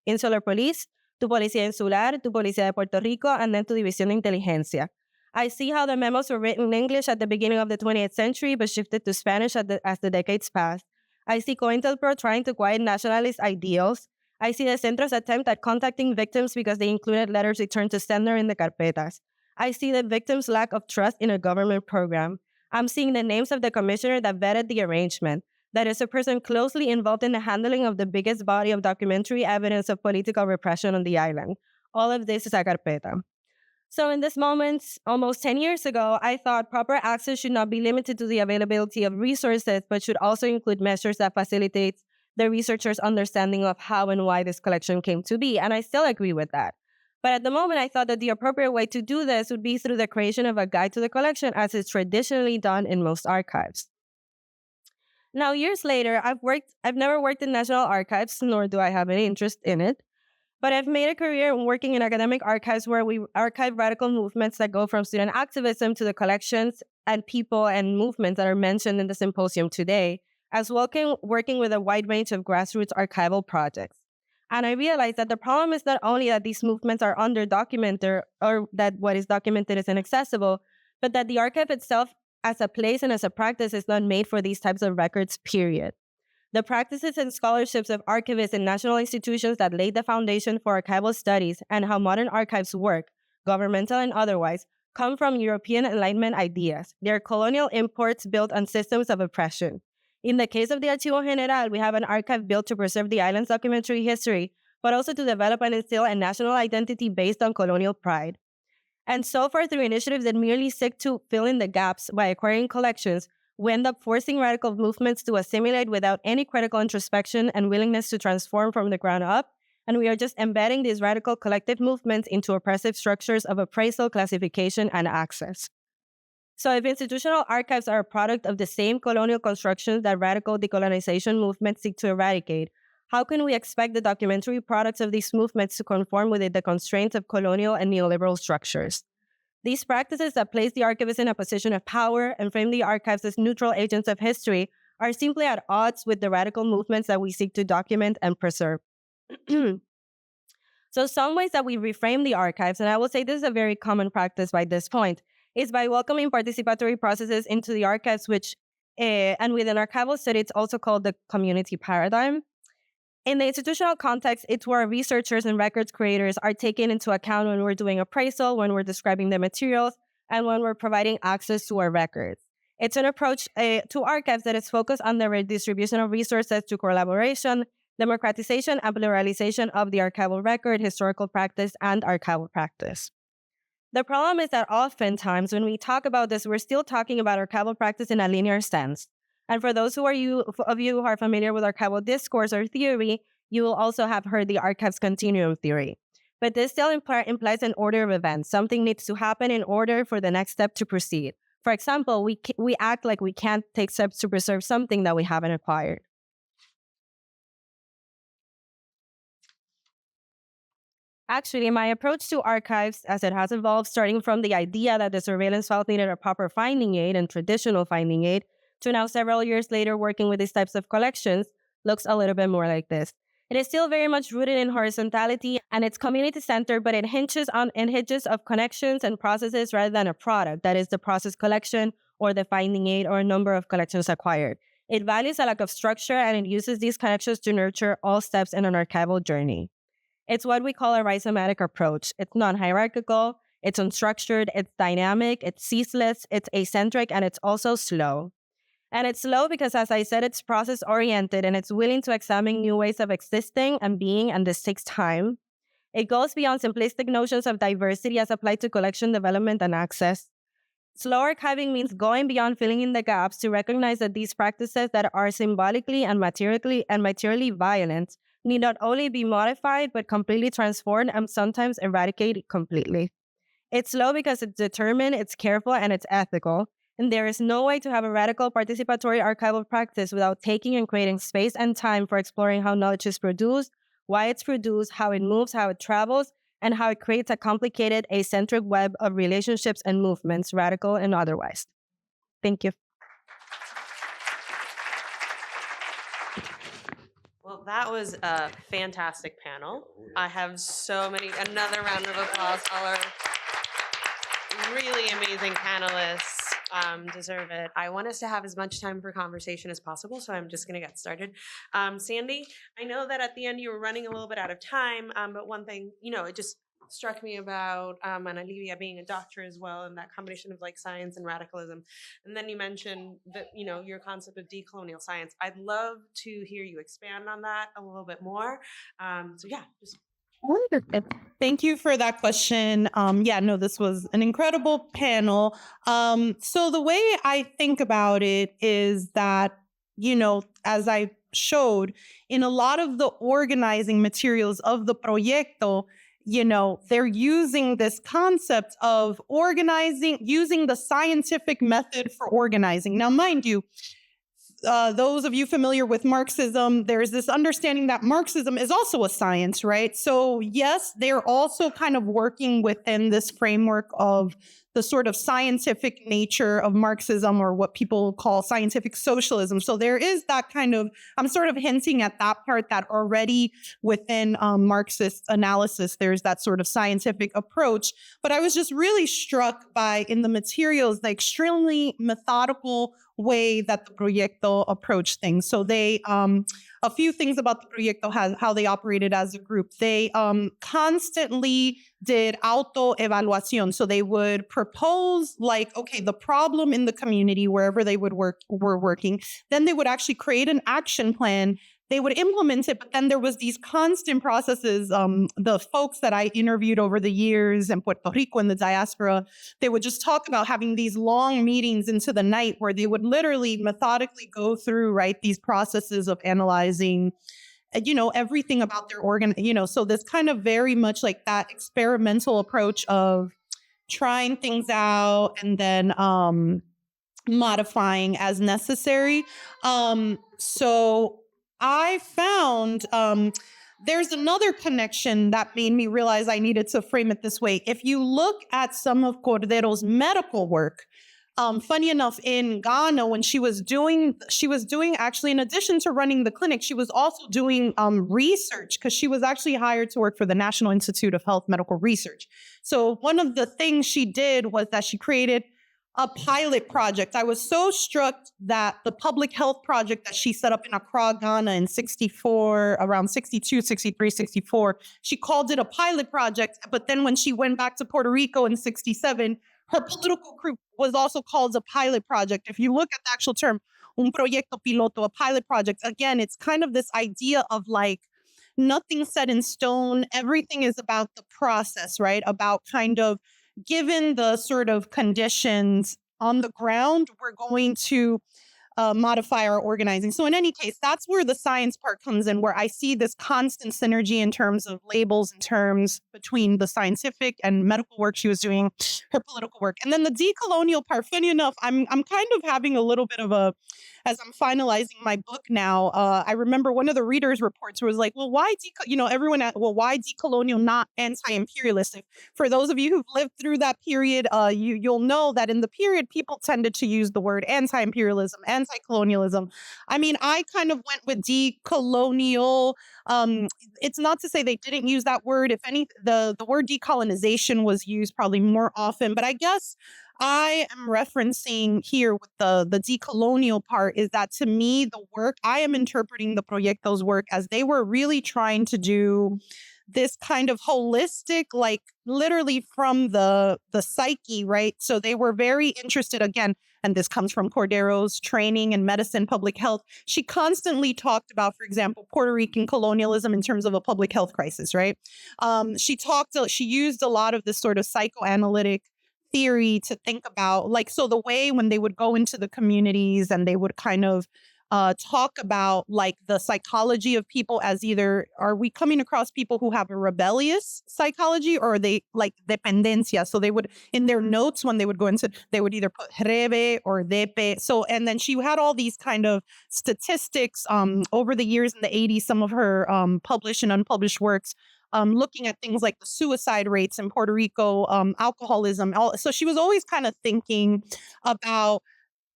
insular police to Policía Insular, to Policía de Puerto Rico, and then to División de Inteligencia. I see how the memos were written in English at the beginning of the 20th century, but shifted to Spanish as the decades passed. I see COINTELPRO trying to quiet nationalist ideals. I see the Centro's attempt at contacting victims because they included letters returned to sender in the carpetas. I see the victim's lack of trust in a government program. I'm seeing the names of the commissioner that vetted the arrangement. That is a person closely involved in the handling of the biggest body of documentary evidence of political repression on the island. All of this is a carpeta. So in this moment, almost 10 years ago, I thought proper access should not be limited to the availability of resources, but should also include measures that facilitate the researcher's understanding of how and why this collection came to be. And I still agree with that. But at the moment, I thought that the appropriate way to do this would be through the creation of a guide to the collection, as is traditionally done in most archives. Now, years later, I've never worked in National Archives, nor do I have any interest in it. But I've made a career working in academic archives where we archive radical movements that go from student activism to the collections and people and movements that are mentioned in the symposium today, as well as working with a wide range of grassroots archival projects. And I realized that the problem is not only that these movements are under-documented or that what is documented is inaccessible, but that the archive itself as a place and as a practice is not made for these types of records, period. The practices and scholarships of archivists and national institutions that laid the foundation for archival studies and how modern archives work, governmental and otherwise, come from European Enlightenment ideas. They are colonial imports built on systems of oppression. In the case of the Archivo General, we have an archive built to preserve the island's documentary history, but also to develop and instill a national identity based on colonial pride. And so far, through initiatives that merely seek to fill in the gaps by acquiring collections, we end up forcing radical movements to assimilate without any critical introspection and willingness to transform from the ground up, and we are just embedding these radical collective movements into oppressive structures of appraisal, classification, and access. So if institutional archives are a product of the same colonial constructions that radical decolonization movements seek to eradicate, how can we expect the documentary products of these movements to conform with the constraints of colonial and neoliberal structures? These practices that place the archivist in a position of power and frame the archives as neutral agents of history are simply at odds with the radical movements that we seek to document and preserve. So some ways that we reframe the archives, and I will say this is a very common practice by this point, is by welcoming participatory processes into the archives, which, and within archival study, it's also called the community paradigm. In the institutional context, it's where researchers and records creators are taken into account when we're doing appraisal, when we're describing the materials, and when we're providing access to our records. It's an approach to archives that is focused on the redistribution of resources through collaboration, democratization, and pluralization of the archival record, historical practice, and archival practice. The problem is that oftentimes when we talk about this, we're still talking about archival practice in a linear sense. And for those of you who are familiar with archival discourse or theory, you will also have heard the archives continuum theory. But this still implies an order of events. Something needs to happen in order for the next step to proceed. For example, we act like we can't take steps to preserve something that we haven't acquired. Actually, my approach to archives, as it has evolved, starting from the idea that the surveillance files needed a proper finding aid and traditional finding aid, to now several years later working with these types of collections, looks a little bit more like this. It is still very much rooted in horizontality and it's community-centered, but it hinges of connections and processes rather than a product, that is the process collection or the finding aid or a number of collections acquired. It values a lack of structure and it uses these connections to nurture all steps in an archival journey. It's what we call a rhizomatic approach. It's non-hierarchical, it's unstructured, it's dynamic, it's ceaseless, it's eccentric, and it's also slow. And it's slow because, as I said, it's process-oriented and it's willing to examine new ways of existing and being, and this takes time. It goes beyond simplistic notions of diversity as applied to collection, development, and access. Slow archiving means going beyond filling in the gaps to recognize that these practices that are symbolically and materially violent need not only be modified, but completely transformed and sometimes eradicated completely. It's slow because it's determined, it's careful, and it's ethical. And there is no way to have a radical participatory archival practice without taking and creating space and time for exploring how knowledge is produced, why it's produced, how it moves, how it travels, and how it creates a complicated, eccentric web of relationships and movements, radical and otherwise. Thank you. Well, that was a fantastic panel. I have another round of applause. All our really amazing panelists deserve it. I want us to have as much time for conversation as possible, so I'm just going to get started. Sandy, I know that at the end you were running a little bit out of time, but one thing, struck me about Ana Livia being a doctor as well, and that combination of like science and radicalism. And then you mentioned that, you know, your concept of decolonial science. I'd love to hear you expand on that a little bit more. So yeah, just Thank you for that question. Yeah, no, this was an incredible panel. So the way I think about it is that, you know, as I showed in a lot of the organizing materials of the proyecto, you know, they're using this concept of organizing, using the scientific method for organizing. Now, mind you, those of you familiar with Marxism, there's this understanding that Marxism is also a science, right? So yes, they're also kind of working within this framework of the sort of scientific nature of Marxism, or what people call scientific socialism. So there is that kind of, I'm sort of hinting at that part, that already within Marxist analysis, there's that sort of scientific approach. But I was just really struck by, in the materials, the extremely methodical way that the Proyecto approached things. So they, a few things about the Proyecto, how they operated as a group. They constantly did auto-evaluación. So they would propose, like, okay, the problem in the community, wherever they were working. Then they would actually create an action plan. They would implement it, but then there was these constant processes. The folks that I interviewed over the years in Puerto Rico and the diaspora, they would just talk about having these long meetings into the night where they would literally methodically go through, right, these processes of analyzing, you know, everything about their organ, you know, so this kind of very much like that experimental approach of trying things out and then modifying as necessary. So I found there's another connection that made me realize I needed to frame it this way. If you look at some of Cordero's medical work, funny enough, in Ghana, when she was doing actually, in addition to running the clinic, she was also doing research, because she was actually hired to work for the National Institute of Health Medical Research. So one of the things she did was that she created a pilot project. I was so struck that the public health project that she set up in Accra, Ghana in 64, around 62, 63, 64, she called it a pilot project. But then when she went back to Puerto Rico in 67, her political group was also called a pilot project. If you look at the actual term, un proyecto piloto, a pilot project, again, it's kind of this idea of like, nothing set in stone. Everything is about the process, right? About kind of, given the sort of conditions on the ground, we're going to modify our organizing. So in any case, that's where the science part comes in, where I see this constant synergy in terms of labels, in terms between the scientific and medical work she was doing, her political work. And then the decolonial part, funny enough, I'm kind of having a little bit of a, as I'm finalizing my book now, I remember one of the readers' reports was like, well, why, why decolonial, not anti-imperialist? For those of you who've lived through that period, you'll know that in the period, people tended to use the word anti-imperialism, anti-colonialism. I mean, I kind of went with decolonial. It's not to say they didn't use that word. If any, the word decolonization was used probably more often, but I guess I am referencing here with the decolonial part is that, to me, the work, I am interpreting the Proyecto's work as they were really trying to do this kind of holistic, like literally from the psyche, right? So they were very interested, again, and this comes from Cordero's training in medicine, public health. She constantly talked about, for example, Puerto Rican colonialism in terms of a public health crisis, right? She used a lot of this sort of psychoanalytic theory to think about, like, so the way when they would go into the communities and they would kind of talk about like the psychology of people as either, are we coming across people who have a rebellious psychology, or are they like dependencia? So they would, in their notes, when they would go into, they would either put rebe or depe. So, and then she had all these kind of statistics over the years in the 80s, some of her published and unpublished works, looking at things like the suicide rates in Puerto Rico, alcoholism. So she was always kind of thinking about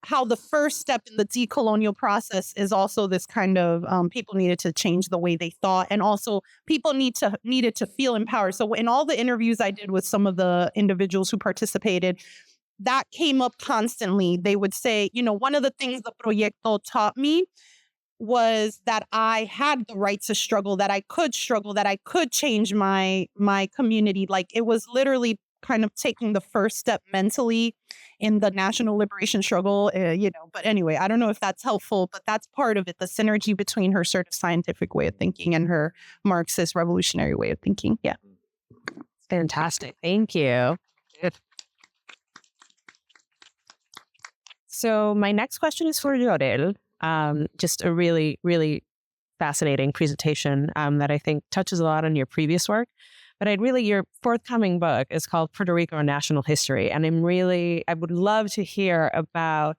how the first step in the decolonial process is also this kind of people needed to change the way they thought, and also people needed to feel empowered. So in all the interviews I did with some of the individuals who participated, that came up constantly. They would say, you know, one of the things the Proyecto taught me was that I had the right to struggle, that I could change my community. Like, it was literally kind of taking the first step mentally in the national liberation struggle, But anyway, I don't know if that's helpful, but that's part of it, the synergy between her sort of scientific way of thinking and her Marxist revolutionary way of thinking. Yeah. Fantastic. Thank you. So my next question is for Jorell. Just a really, really fascinating presentation that I think touches a lot on your previous work. But your forthcoming book is called Puerto Rico and National History. And I would love to hear about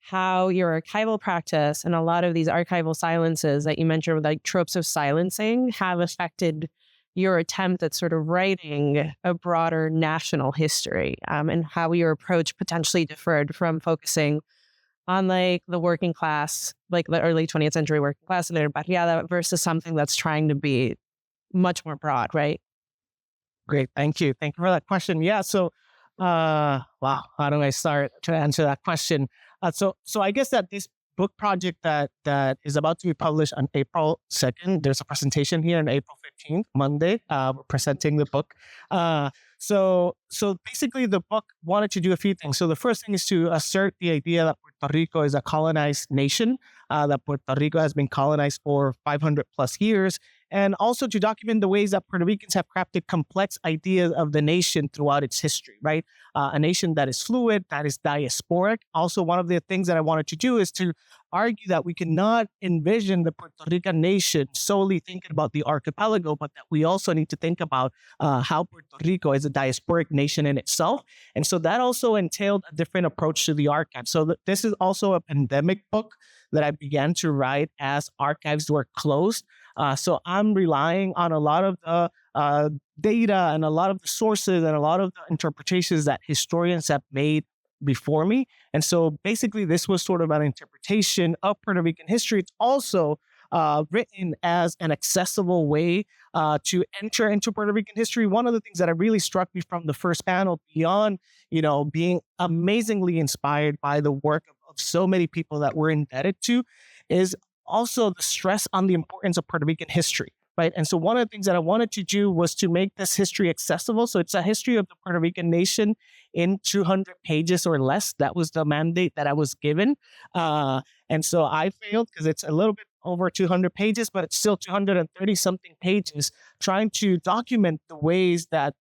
how your archival practice and a lot of these archival silences that you mentioned, like tropes of silencing, have affected your attempt at sort of writing a broader national history, and how your approach potentially differed from focusing on like the working class, like the early 20th century working class and their barriada, versus something that's trying to be much more broad, right? Great. Thank you. Thank you for that question. Yeah. So, wow, how do I start to answer that question? So I guess that this book project that is about to be published on April 2nd, there's a presentation here on April 15th, Monday. We're presenting the book. So basically the book wanted to do a few things. So the first thing is to assert the idea that Puerto Rico is a colonized nation, that Puerto Rico has been colonized for 500 plus years, and also to document the ways that Puerto Ricans have crafted complex ideas of the nation throughout its history, right? A nation that is fluid, that is diasporic. Also, one of the things that I wanted to do is to argue that we cannot envision the Puerto Rican nation solely thinking about the archipelago, but that we also need to think about how Puerto Rico is a diasporic nation in itself. And so that also entailed a different approach to the archive. So this is also a pandemic book that I began to write as archives were closed. So I'm relying on a lot of the data and a lot of the sources and a lot of the interpretations that historians have made before me. And so basically this was sort of an interpretation of Puerto Rican history. It's also written as an accessible way to enter into Puerto Rican history. One of the things that really struck me from the first panel, beyond, being amazingly inspired by the work of so many people that we're indebted to, is also the stress on the importance of Puerto Rican history, right? And so one of the things that I wanted to do was to make this history accessible. So it's a history of the Puerto Rican nation in 200 pages or less. That was the mandate that I was given. And so I failed because it's a little bit over 200 pages, but it's still 230 something pages, trying to document the ways that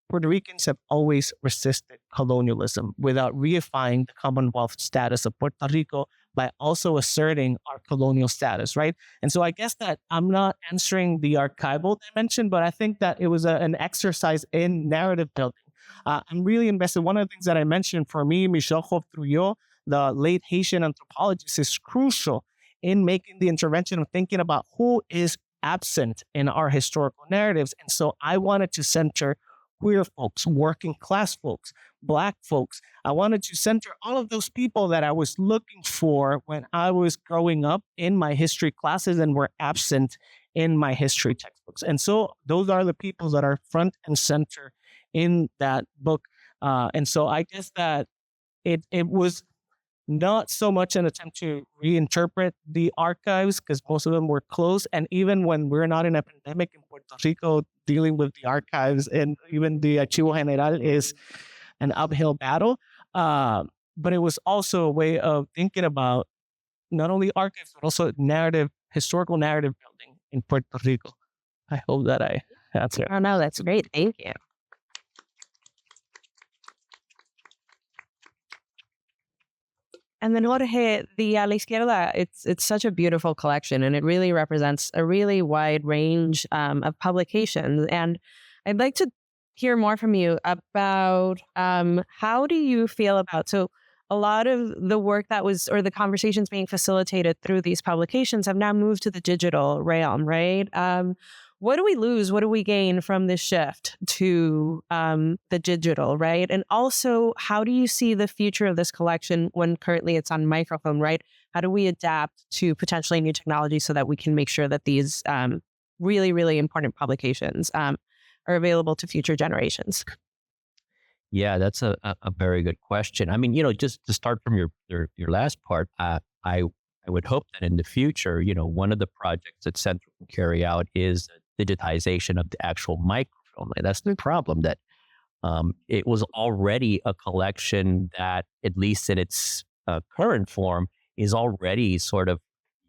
Puerto Ricans have always resisted colonialism without reifying the Commonwealth status of Puerto Rico by also asserting our colonial status, right? And so I guess that I'm not answering the archival dimension, but I think that it was an exercise in narrative building. I'm really invested. One of the things that I mentioned for me, Michel Trujillo, the late Haitian anthropologist, is crucial in making the intervention of thinking about who is absent in our historical narratives. And so I wanted to center queer folks, working class folks, Black folks. I wanted to center all of those people that I was looking for when I was growing up in my history classes and were absent in my history textbooks. And so those are the people that are front and center in that book. And so I guess that it was not so much an attempt to reinterpret the archives, because most of them were closed. And even when we're not in a pandemic in Puerto Rico, dealing with the archives and even the Archivo General is an uphill battle. But it was also a way of thinking about not only archives, but also historical narrative building in Puerto Rico. I hope that I answered. Oh, no, that's great. Thank you. And then Jorge, the La Izquierda, it's such a beautiful collection, and it really represents a really wide range of publications. And I'd like to hear more from you about how do you feel about, so a lot of the work that was, or the conversations being facilitated through these publications have now moved to the digital realm, right? What do we lose? What do we gain from this shift to the digital, right? And also, how do you see the future of this collection when currently it's on microfilm, right? How do we adapt to potentially new technology so that we can make sure that these really, really important publications are available to future generations? Yeah, that's a very good question. I mean, just to start from your last part, I I would hope that in the future, one of the projects that Centro can carry out is digitization of the actual microfilm. And that's the problem, that it was already a collection that, at least in its current form, is already sort of,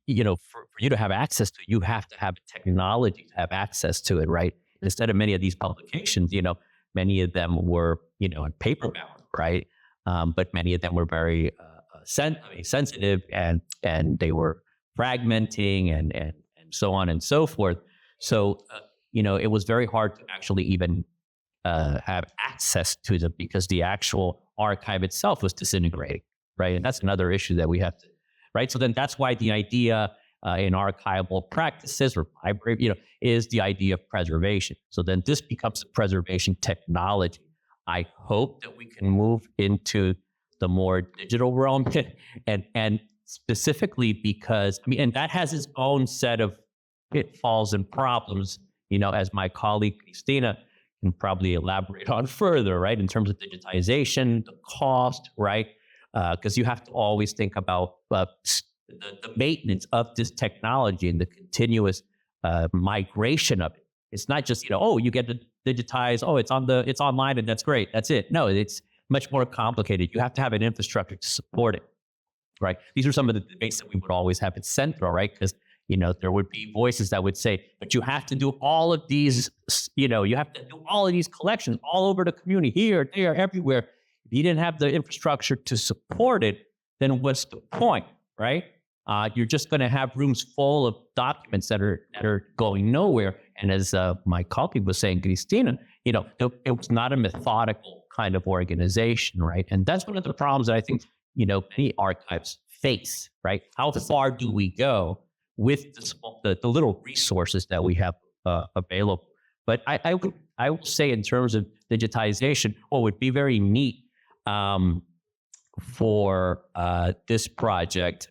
for you to have access to it, you have to have technology to have access to it, right? Instead of many of these publications, many of them were, paperbound, right? But many of them were very sensitive, and they were fragmenting and so on and so forth. So, it was very hard to actually even have access to them, because the actual archive itself was disintegrating, right? And that's another issue that we have to, right? So then that's why the idea in archival practices or library, is the idea of preservation. So then this becomes a preservation technology. I hope that we can move into the more digital realm, and specifically because, and that has its own set of pitfalls and problems, as my colleague Cristina can probably elaborate on further, right? In terms of digitization, the cost, right? Because you have to always think about the maintenance of this technology and the continuous migration of it. It's not just, you get to digitize, it's online and that's great, that's it. No, it's much more complicated. You have to have an infrastructure to support it, right? These are some of the debates that we would always have at Centro, right? Because, there would be voices that would say, but you have to do all of these, you have to do all of these collections all over the community, here, there, everywhere. If you didn't have the infrastructure to support it, then what's the point, right? You're just going to have rooms full of documents that are going nowhere. And as my colleague was saying, Cristina, it was not a methodical kind of organization, right? And that's one of the problems that I think, many archives face, right? How far do we go with the little resources that we have available? But I would say, in terms of digitization, what would be very neat for this project,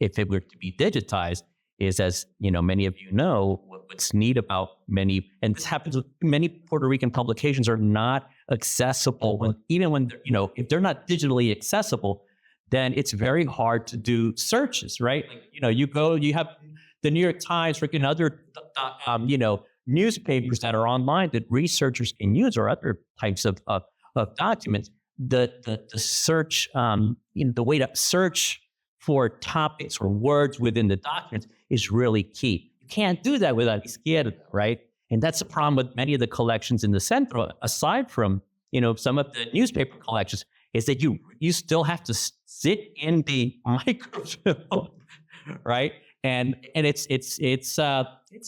if it were to be digitized, is, as many of you know, what's neat about many, and this happens with many Puerto Rican publications, are not accessible even when if they're not digitally accessible, then it's very hard to do searches, right? Like, you have the New York Times, freaking other newspapers that are online that researchers can use, or other types of documents. The search, the way to search for topics or words within the documents is really key. You can't do that without Izquierda, right? And that's the problem with many of the collections in the Centro, aside from, some of the newspaper collections, is that you still have to sit in the microfilm, right? And it's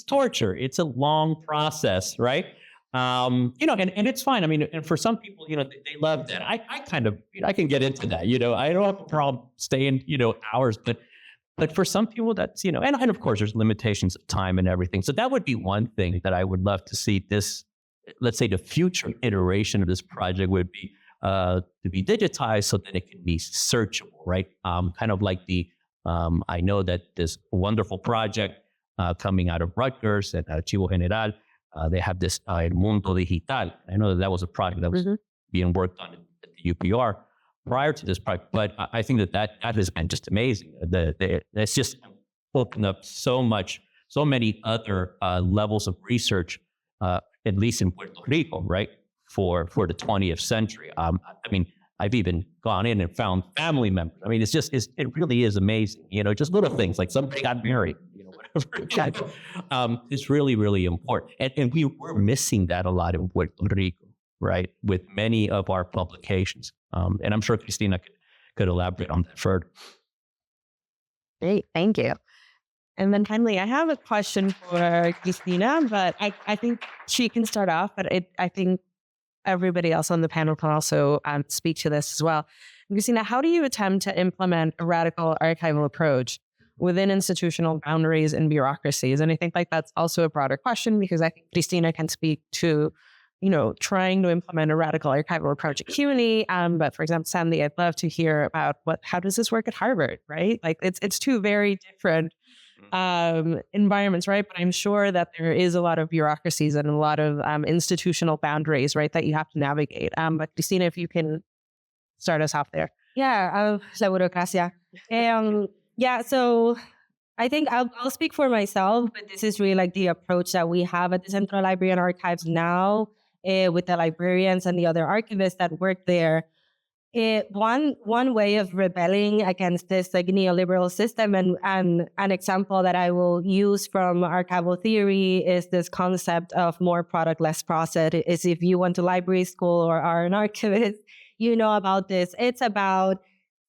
torture. It's a long process, right? And it's fine. I mean, and for some people, they love that. I kind of, I can get into that. I don't have a problem staying, hours, but for some people, that's, and of course, there's limitations of time and everything. So that would be one thing that I would love to see. This, let's say, the future iteration of this project would be to be digitized, so that it can be searchable, right? Kind of like I know that this wonderful project coming out of Rutgers and Archivo General. They have this El Mundo Digital. I know that was a project that was being worked on at the UPR prior to this project, but I think that has been just amazing. It's just opened up so many other levels of research, at least in Puerto Rico, right, for the 20th century. I mean, I've even gone in and found family members. I mean, it really is amazing. Just little things like somebody got married. Whatever. It's really, really important. And we're missing that a lot in Puerto Rico, right? With many of our publications. And I'm sure Cristina could elaborate on that further. Great, thank you. And then finally, I have a question for Cristina, but I think she can start off, but I think everybody else on the panel can also speak to this as well. Cristina, how do you attempt to implement a radical archival approach within institutional boundaries and bureaucracies? And I think that's also a broader question, because I think Cristina can speak to, trying to implement a radical archival approach at CUNY. But for example, Sandy, I'd love to hear about how does this work at Harvard, right? Like it's two very different environments, right? But I'm sure that there is a lot of bureaucracies and a lot of institutional boundaries, right, that you have to navigate. But Cristina, if you can start us off there. Yeah, la burocracia. Yeah, so I think I'll speak for myself, but this is really like the approach that we have at the Central Library and Archives now, with the librarians and the other archivists that work there. One way of rebelling against this like neoliberal system, and an example that I will use from archival theory is this concept of more product, less process. Is if you went to library school or are an archivist, you know about this. It's about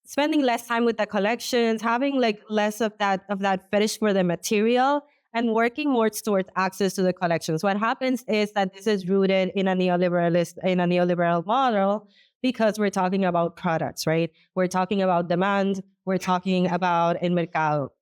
spending less time with the collections, having like less of that fetish for the material, and working more towards access to the collections. What happens is that this is rooted in a neoliberal model, because we're talking about products, right? We're talking about demand. We're talking about el mercado.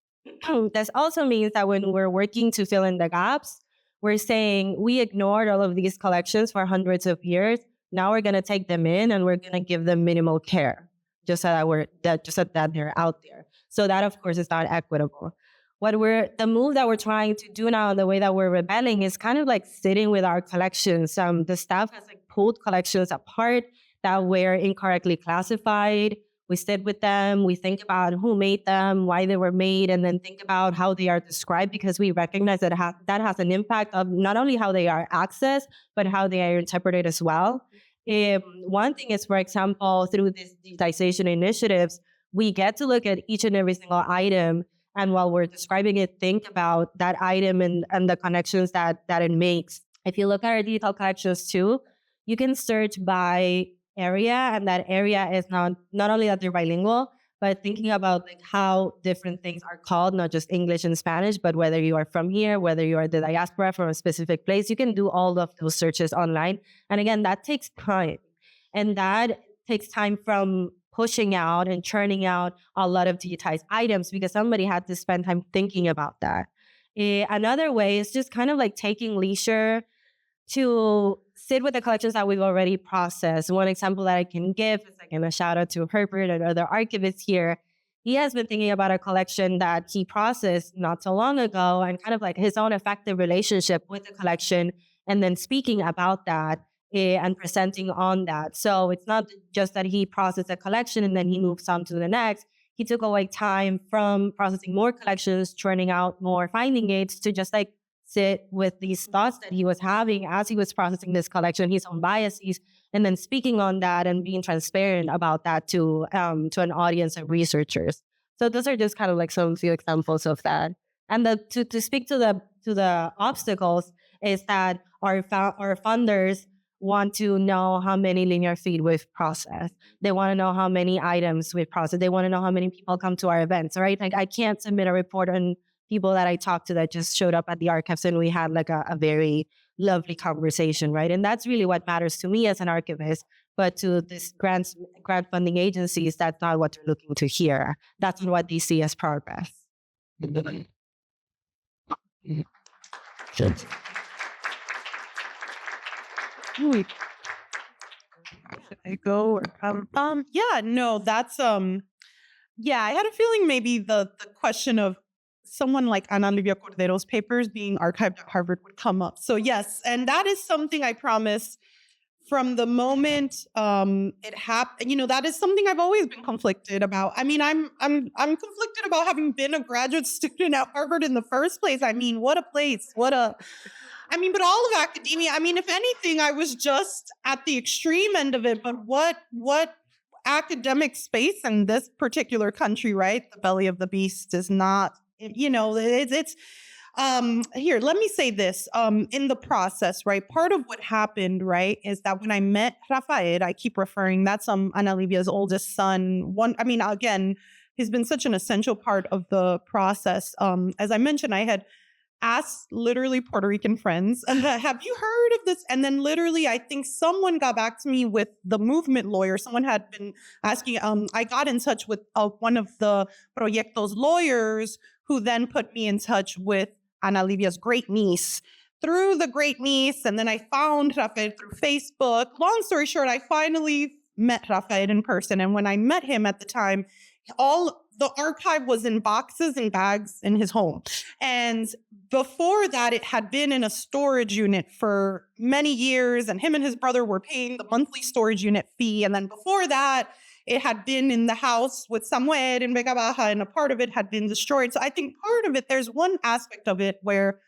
This also means that when we're working to fill in the gaps, we're saying we ignored all of these collections for hundreds of years. Now we're going to take them in and we're going to give them minimal care, just so that they're out there. So that, of course, is not equitable. The move that we're trying to do now, and the way that we're rebelling, is kind of like sitting with our collections. The staff has like pulled collections apart that were incorrectly classified. We sit with them, we think about who made them, why they were made, and then think about how they are described, because we recognize that that has an impact of not only how they are accessed, but how they are interpreted as well. One thing is, for example, through these digitization initiatives, we get to look at each and every single item, and while we're describing it, think about that item and the connections that it makes. If you look at our digital collections too, you can search by area, and that area is not only that they're bilingual, but thinking about like how different things are called, not just English and Spanish, but whether you are from here, whether you are the diaspora from a specific place, you can do all of those searches online. And again, that takes time. And that takes time from pushing out and churning out a lot of digitized items, because somebody had to spend time thinking about that. Another way is just kind of like taking leisure to sit with the collections that we've already processed. One example that I can give is, again, a shout out to Herbert and other archivists here. He has been thinking about a collection that he processed not so long ago, and kind of like his own effective relationship with the collection, and then speaking about that and presenting on that. So it's not just that he processed a collection and then he moves on to the next. He took away time from processing more collections, churning out more finding aids, to just like sit with these thoughts that he was having as he was processing this collection, his own biases, and then speaking on that and being transparent about that to an audience of researchers. So those are just kind of like some few examples of that. And to speak to the obstacles is that our funders want to know how many linear feed we've processed. They want to know how many items we've processed. They want to know how many people come to our events, right? Like I can't submit a report on people that I talked to that just showed up at the archives and we had like a very lovely conversation, right? And that's really what matters to me as an archivist. But to this grant funding agencies, that's not what they're looking to hear. That's not what they see as progress. Should I go or yeah, no, that's yeah, I had a feeling maybe the question of someone like Ana Livia Cordero's papers being archived at Harvard would come up. So yes, and that is something I promise from the moment it happened. You know, that is something I've always been conflicted about. I mean, I'm conflicted about having been a graduate student at Harvard in the first place. I mean, what a place! But all of academia. I mean, if anything, I was just at the extreme end of it. But what academic space in this particular country, right? The belly of the beast is not. You know, it's here, let me say this, in the process, right? Part of what happened, right, is that when I met Rafael, I keep referring, that's Ana Livia's oldest son. Again, he's been such an essential part of the process. As I mentioned, I had asked literally Puerto Rican friends, have you heard of this? And then literally, I think someone got back to me with the movement lawyer. Someone had been asking, I got in touch with one of the Proyectos lawyers, who then put me in touch with Ana Livia's great niece through the great niece. And then I found Rafael through Facebook. Long story short, I finally met Rafael in person. And when I met him at the time, all the archive was in boxes and bags in his home. And before that, it had been in a storage unit for many years. And him and his brother were paying the monthly storage unit fee. And then before that, it had been in the house with Samuel in Vega Baja, and a part of it had been destroyed. So I think part of it, there's one aspect of it where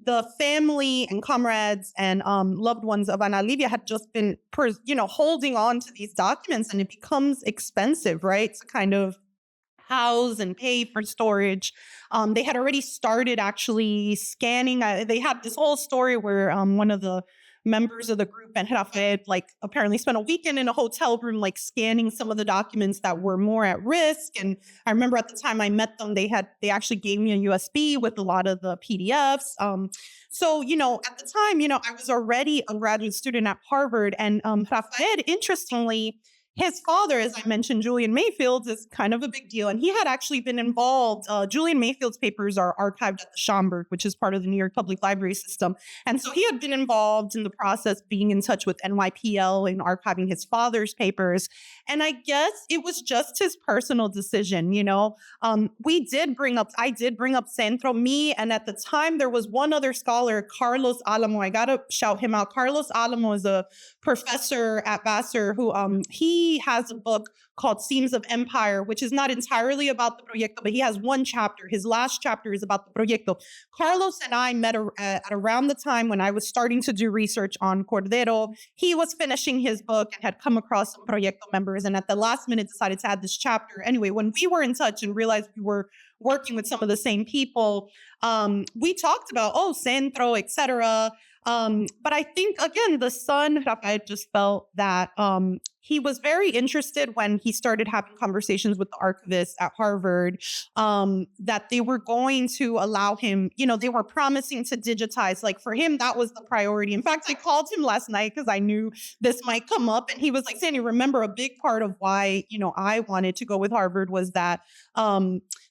the family and comrades and loved ones of Ana Livia had just been, holding on to these documents, and it becomes expensive, right? To kind of house and pay for storage. They had already started actually scanning. They had this whole story where one of the members of the group and Rafael apparently spent a weekend in a hotel room scanning some of the documents that were more at risk. And I remember at the time I met them, they actually gave me a USB with a lot of the PDFs. So, at the time, I was already a graduate student at Harvard, and Rafael, interestingly, his father, as I mentioned, Julian Mayfield, is kind of a big deal. And he had actually been involved. Julian Mayfield's papers are archived at the Schomburg, which is part of the New York Public Library system. And so he had been involved in the process, being in touch with NYPL and archiving his father's papers. And I guess it was just his personal decision, I did bring up Centro, me, and at the time there was one other scholar, Carlos Alamo. I got to shout him out. Carlos Alamo is a professor at Vassar who he has a book called Seams of Empire, which is not entirely about the Proyecto, but he has one chapter. His last chapter is about the Proyecto. Carlos and I met at around the time when I was starting to do research on Cordero. He was finishing his book and had come across some Proyecto members, and at the last minute decided to add this chapter. Anyway, when we were in touch and realized we were working with some of the same people, we talked about, Centro, etc. But I think, again, the son, Rafael, just felt that he was very interested when he started having conversations with the archivists at Harvard, that they were going to allow him, they were promising to digitize. For him, that was the priority. In fact, I called him last night because I knew this might come up. And he was like, Sandy, remember, a big part of why, I wanted to go with Harvard was that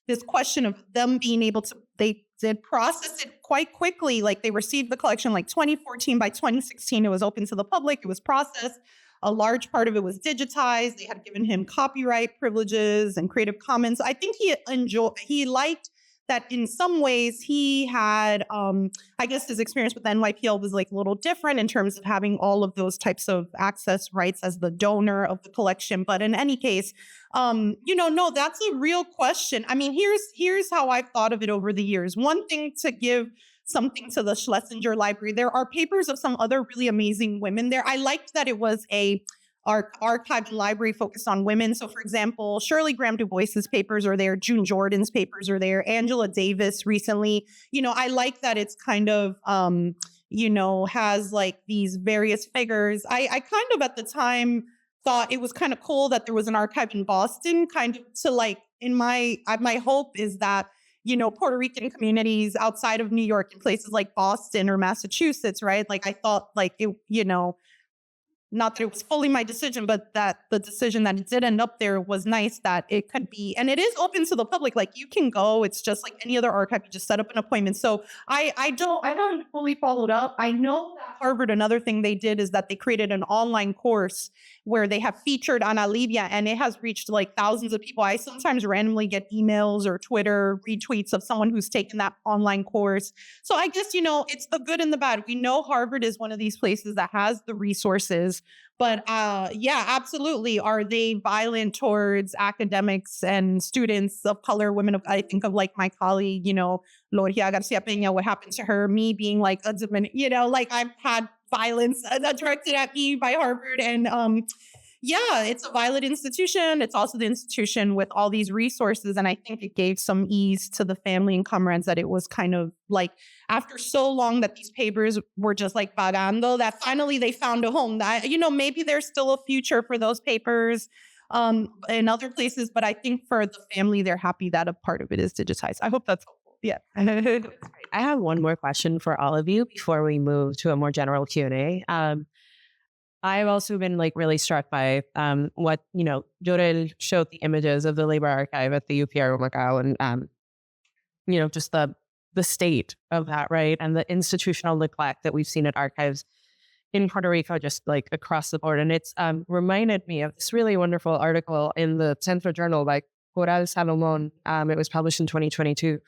this question of them being able to, they did process it quite quickly. They received the collection 2014. By 2016, it was open to the public. It was processed. A large part of it was digitized. They had given him copyright privileges and Creative Commons. I think he liked that in some ways he had, I guess his experience with NYPL was a little different in terms of having all of those types of access rights as the donor of the collection. But in any case, no, that's a real question. I mean, here's how I've thought of it over the years. One thing, to give something to the Schlesinger Library, there are papers of some other really amazing women there. I liked that it was our archive and library focused on women. So, for example, Shirley Graham Du Bois's papers are there. June Jordan's papers are there. Angela Davis recently. I like that it's kind of, has these various figures. I kind of at the time thought it was kind of cool that there was an archive in Boston, kind of to my hope is that, Puerto Rican communities outside of New York in places like Boston or Massachusetts, right? I thought it, not that it was fully my decision, but that the decision that it did end up there was nice, that it could be, and it is open to the public. You can go, it's just like any other archive, you just set up an appointment. So I haven't fully followed up. I know that Harvard, another thing they did is that they created an online course where they have featured Ana Livia, and it has reached thousands of people. I sometimes randomly get emails or Twitter retweets of someone who's taken that online course. So I guess, it's the good and the bad. We know Harvard is one of these places that has the resources, but yeah, absolutely. Are they violent towards academics and students of color, women of, I think of my colleague, Loria Garcia Peña, what happened to her, me being a Dominican, I've had violence directed at me by Harvard. And yeah, it's a violent institution. It's also the institution with all these resources. And I think it gave some ease to the family and comrades that it was kind of after so long that these papers were just vagando, that finally they found a home. Maybe there's still a future for those papers in other places, but I think for the family, they're happy that a part of it is digitized. I hope that's helpful. Yeah. I have one more question for all of you before we move to a more general Q&A. I've also been really struck by what, Jorell showed the images of the labor archive at the UPR Macau, and, just the state of that, right? And the institutional neglect that we've seen at archives in Puerto Rico, just across the board. And it's reminded me of this really wonderful article in the Centro Journal by Jorell Salomon. It was published in 2022.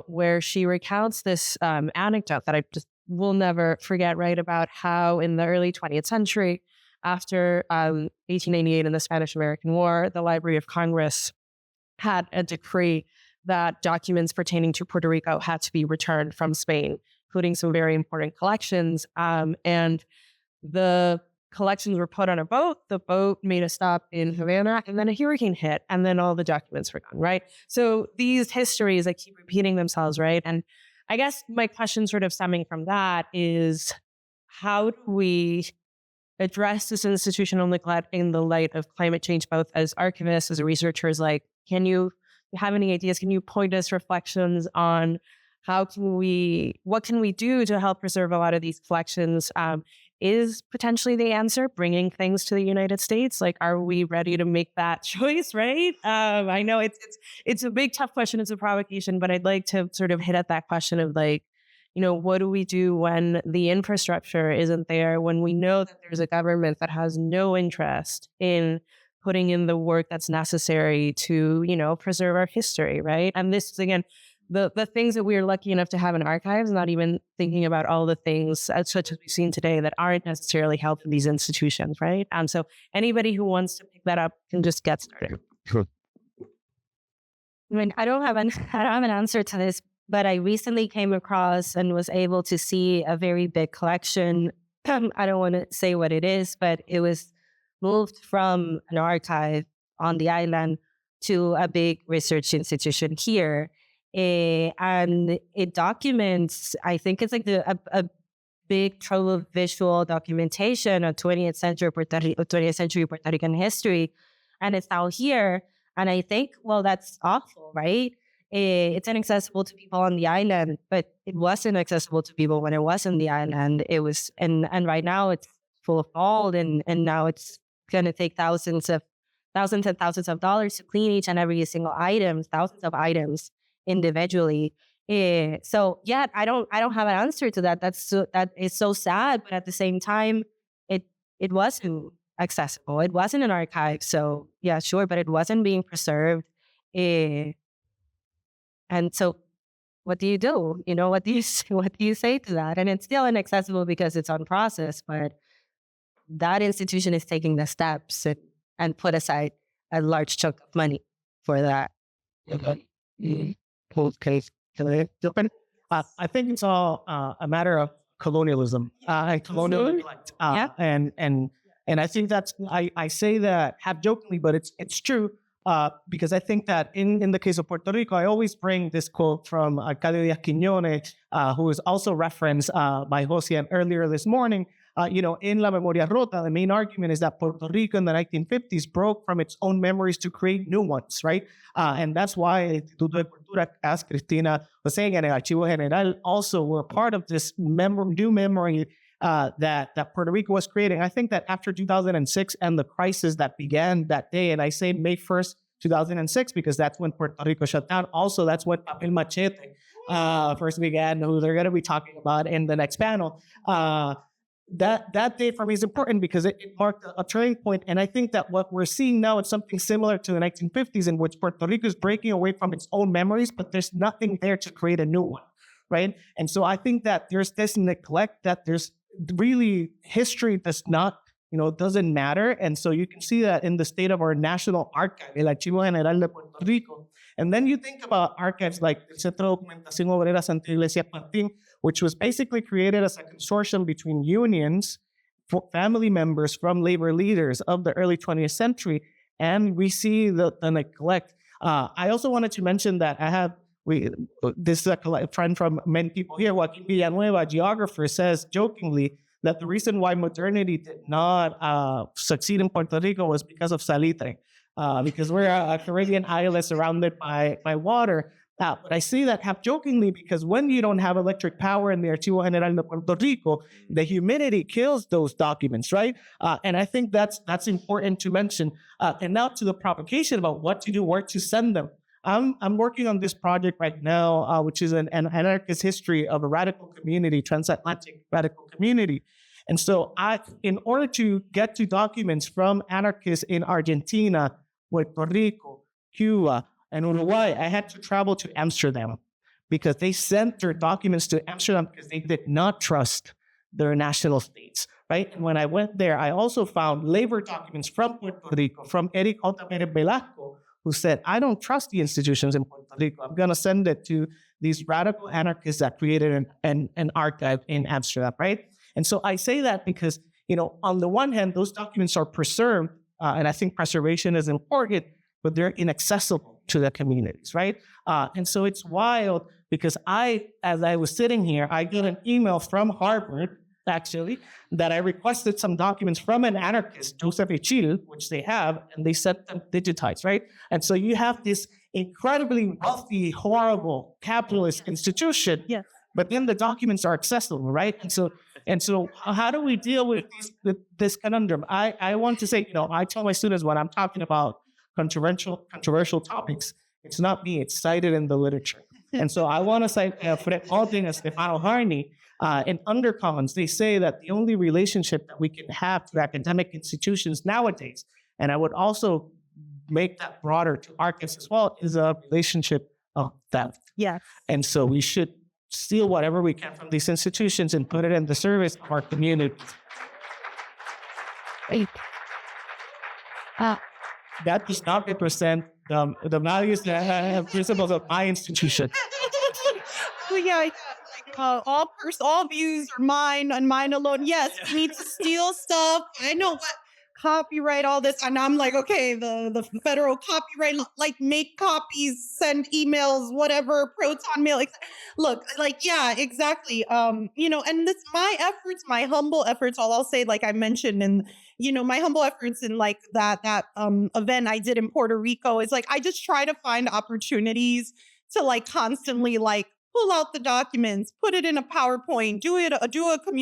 Where she recounts this anecdote that I just will never forget, right, about how in the early 20th century, after 1898 in the Spanish-American War, the Library of Congress had a decree that documents pertaining to Puerto Rico had to be returned from Spain, including some very important collections. And the collections were put on a boat. The boat made a stop in Havana, and then a hurricane hit, and then all the documents were gone, right? So these histories that keep repeating themselves, right? And I guess my question sort of stemming from that is, how do we address this institutional neglect in the light of climate change, both as archivists, as researchers? Like, can you have any ideas? Can you point us reflections on what can we do to help preserve a lot of these collections? Is potentially the answer bringing things to the United States? Like, are we ready to make that choice, right? I know it's a big, tough question. It's a provocation, but I'd like to sort of hit at that question of like, what do we do when the infrastructure isn't there, when we know that there's a government that has no interest in putting in the work that's necessary to, preserve our history, right? And this is, again, the things that we are lucky enough to have in archives, not even thinking about all the things such as we've seen today that aren't necessarily held in these institutions, right? And so anybody who wants to pick that up can just get started. Sure. I mean, I don't have an answer to this, but I recently came across and was able to see a very big collection. I don't want to say what it is, but it was moved from an archive on the island to a big research institution here. And it documents, I think it's like a big trove of visual documentation of 20th century Puerto Rican history. And it's now here. And I think, well, that's awful, right? It's inaccessible to people on the island, but it wasn't accessible to people when it was on the island. It was, and right now it's full of mold, and now it's going to take thousands and thousands of dollars to clean each and every single item, thousands of items individually. So yeah, I don't have an answer to that. That is so sad, but at the same time, it wasn't accessible. It wasn't an archive. So yeah, sure, but it wasn't being preserved. And so what do you do? What do you say to that? And it's still inaccessible because it's unprocessed, but that institution is taking the steps and put aside a large chunk of money for that. I think it's all a matter of colonialism and colonial neglect. And I think that's, I say that half jokingly, but it's true, because I think that in the case of Puerto Rico, I always bring this quote from Arcadio Díaz-Quiñones, who is also referenced by Josian earlier this morning. In La Memoria Rota, the main argument is that Puerto Rico in the 1950s broke from its own memories to create new ones, right? And that's why El Instituto de Cultura, as Cristina was saying, and El Archivo General also were part of this new memory that Puerto Rico was creating. I think that after 2006 and the crisis that began that day, and I say May 1st, 2006, because that's when Puerto Rico shut down. Also, that's when Papel Machete first began, who they're going to be talking about in the next panel. That day for me is important because it marked a turning point. And I think that what we're seeing now is something similar to the 1950s, in which Puerto Rico is breaking away from its own memories, but there's nothing there to create a new one, right? And so I think that there's this neglect, that there's really history doesn't matter. And so you can see that in the state of our national archive, El Archivo General de Puerto Rico. And then you think about archives like the Centro Documentación Obrera Santa Iglesia Pantin, which was basically created as a consortium between unions, family members from labor leaders of the early 20th century. And we see the neglect. I also wanted to mention that this is a friend from many people here, Joaquin Villanueva, a geographer, says jokingly that the reason why modernity did not succeed in Puerto Rico was because of salitre, because we're a Caribbean island surrounded by water. But I say that half jokingly because when you don't have electric power in the Archivo General de Puerto Rico, the humidity kills those documents, right? And I think that's important to mention. And now to the provocation about what to do, where to send them. I'm working on this project right now, which is an anarchist history of a radical community, transatlantic radical community. And so in order to get to documents from anarchists in Argentina, Puerto Rico, Cuba, and Uruguay, I had to travel to Amsterdam because they sent their documents to Amsterdam because they did not trust their national states, right? And when I went there, I also found labor documents from Puerto Rico, from Eric Otamere Velasco, who said, I don't trust the institutions in Puerto Rico. I'm going to send it to these radical anarchists that created an archive in Amsterdam, right? And so I say that because, on the one hand, those documents are preserved, and I think preservation is important, but they're inaccessible to the communities, right? And so it's wild because as I was sitting here, I got an email from Harvard, actually, that I requested some documents from an anarchist, Joseph Echil, which they have, and they sent them digitized, right? And so you have this incredibly wealthy, horrible capitalist institution, but then the documents are accessible, right? And so how do we deal with this conundrum? I want to say, I tell my students when I'm talking about controversial topics, it's not me, it's cited in the literature. And so I want to cite Fred Alding and Stefano Harney. In Undercommons, they say that the only relationship that we can have to academic institutions nowadays, and I would also make that broader to archives as well, is a relationship of theft. Yeah. And so we should steal whatever we can from these institutions and put it in the service of our communities. That does not represent the values and principles of my institution. All views are mine and mine alone. Yes, we need to steal stuff. I know what copyright, all this, and I'm like, okay, the federal copyright, like make copies, send emails, whatever, proton mail. Look, yeah, exactly. And this my humble efforts. I'll say, like I mentioned in, my humble efforts in like that event I did in Puerto Rico is like I just try to find opportunities to like constantly like pull out the documents, put it in a PowerPoint,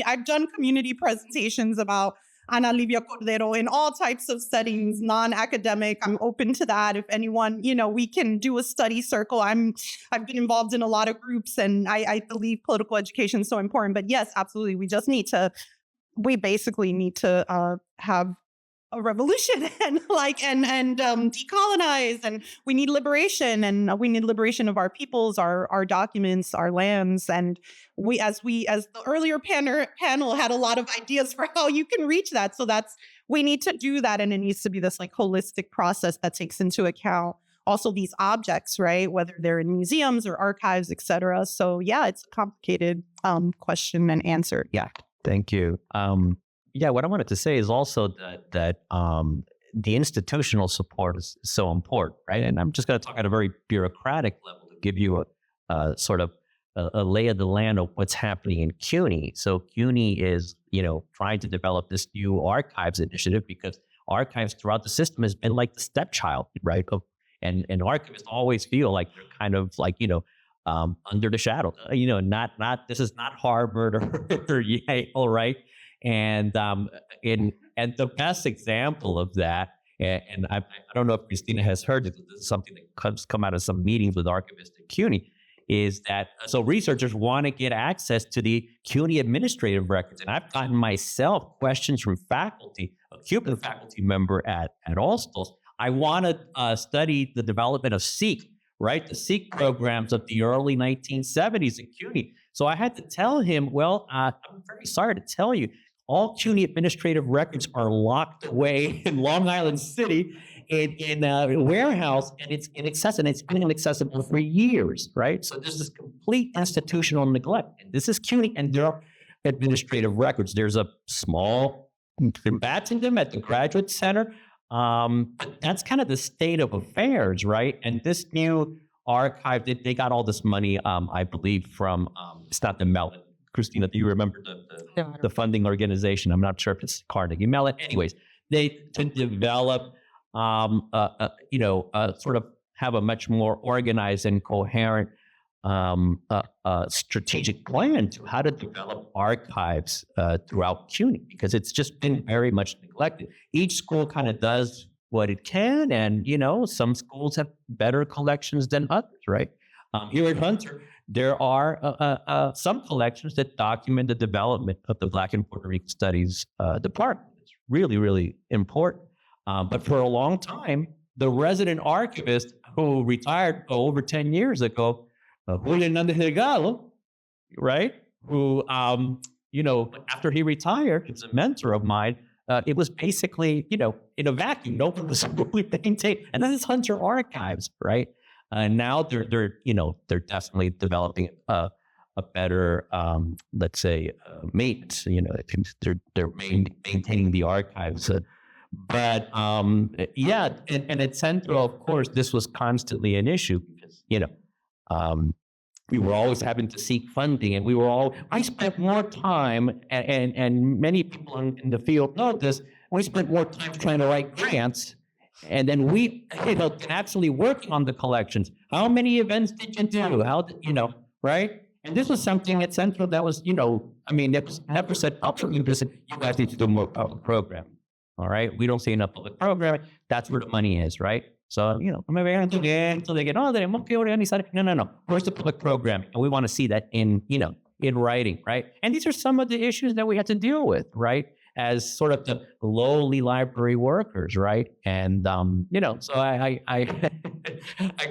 I've done community presentations about Ana Livia Cordero in all types of settings, non-academic. I'm open to that. If anyone, we can do a study circle. I've been involved in a lot of groups, and I believe political education is so important. But yes, absolutely. We basically need to have a revolution and decolonize, and we need liberation, and we need liberation of our peoples, our documents, our lands. And as the earlier panel had a lot of ideas for how you can reach that. So we need to do that. And it needs to be this like holistic process that takes into account also these objects, right? Whether they're in museums or archives, et cetera. So yeah, it's a complicated question and answer. Yeah. Thank you. What I wanted to say is also that the institutional support is so important, right? And I'm just going to talk at a very bureaucratic level to give you a sort of a lay of the land of what's happening in CUNY. So CUNY is, trying to develop this new archives initiative because archives throughout the system has been like the stepchild, right? And archivists always feel like they're kind of like, under the shadow, this is not Harvard or Yale, right? And the best example of that, and I don't know if Cristina has heard it, this is something that come out of some meetings with archivists at CUNY, is that so researchers want to get access to the CUNY administrative records. And I've gotten myself questions from faculty, a Cuban faculty member at Allstos. I want to study the development of SEEK, right? The SEEK programs of the early 1970s at CUNY. So I had to tell him, well, I'm very sorry to tell you, all CUNY administrative records are locked away in Long Island City in a warehouse, and it's inaccessible, and it's been inaccessible for years, right? So this is complete institutional neglect. And this is CUNY and their administrative records. There's a small combatant at the Graduate Center, but that's kind of the state of affairs, right? And this new archive, they got all this money, I believe, from, it's not the Mellon. Cristina, do you remember the funding organization? I'm not sure if it's Carnegie Mellon. Anyways, they to develop, sort of have a much more organized and coherent strategic plan to how to develop archives throughout CUNY, because it's just been very much neglected. Each school kind of does what it can, and some schools have better collections than others, right? Here at Hunter, there are some collections that document the development of the Black and Puerto Rican Studies department. It's really, really important. But for a long time, the resident archivist who retired over 10 years ago, Julian Delgado, right? Who, after he retired, he was a mentor of mine. It was basically, in a vacuum. No one was really maintained. And then it's Hunter Archives, right? And now they're definitely developing a better, let's say, maintenance. They're maintaining the archives. But yeah, and at Centro, of course, this was constantly an issue because we were always having to seek funding, and I spent more time, and many people in the field know this. We spent more time trying to write grants, and then we, actually working on the collections. How many events did you do? Right? And this was something at Centro that was, it was never said publicly. They said, you guys need to do more public programming. All right, we don't see enough public programming. That's where the money is, right? So, until they get, tenemos que organizar. No. Where's the public programming? And we want to see that in writing, right? And these are some of the issues that we had to deal with, right? As sort of the lowly library workers, right? And, so I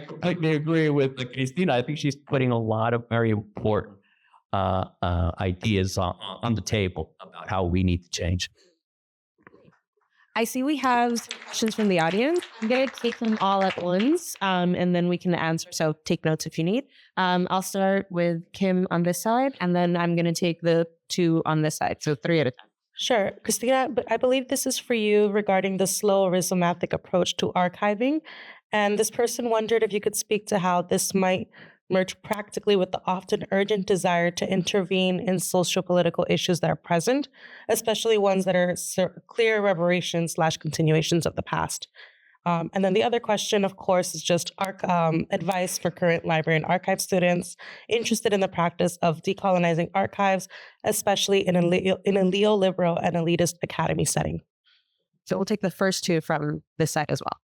completely agree with Cristina. I think she's putting a lot of very important ideas on the table about how we need to change. I see we have questions from the audience. I'm going to take them all at once, and then we can answer. So take notes if you need. I'll start with Kim on this side, and then I'm going to take the two on this side. So 3 at a time. Sure. Cristina, but I believe this is for you regarding the slow rhizomatic approach to archiving. And this person wondered if you could speak to how this might merge practically with the often urgent desire to intervene in socio-political issues that are present, especially ones that are clear reverberations / continuations of the past. And then the other question, of course, is just advice for current library and archive students interested in the practice of decolonizing archives, especially in a neoliberal and elitist academy setting. So we'll take the first two from this side as well.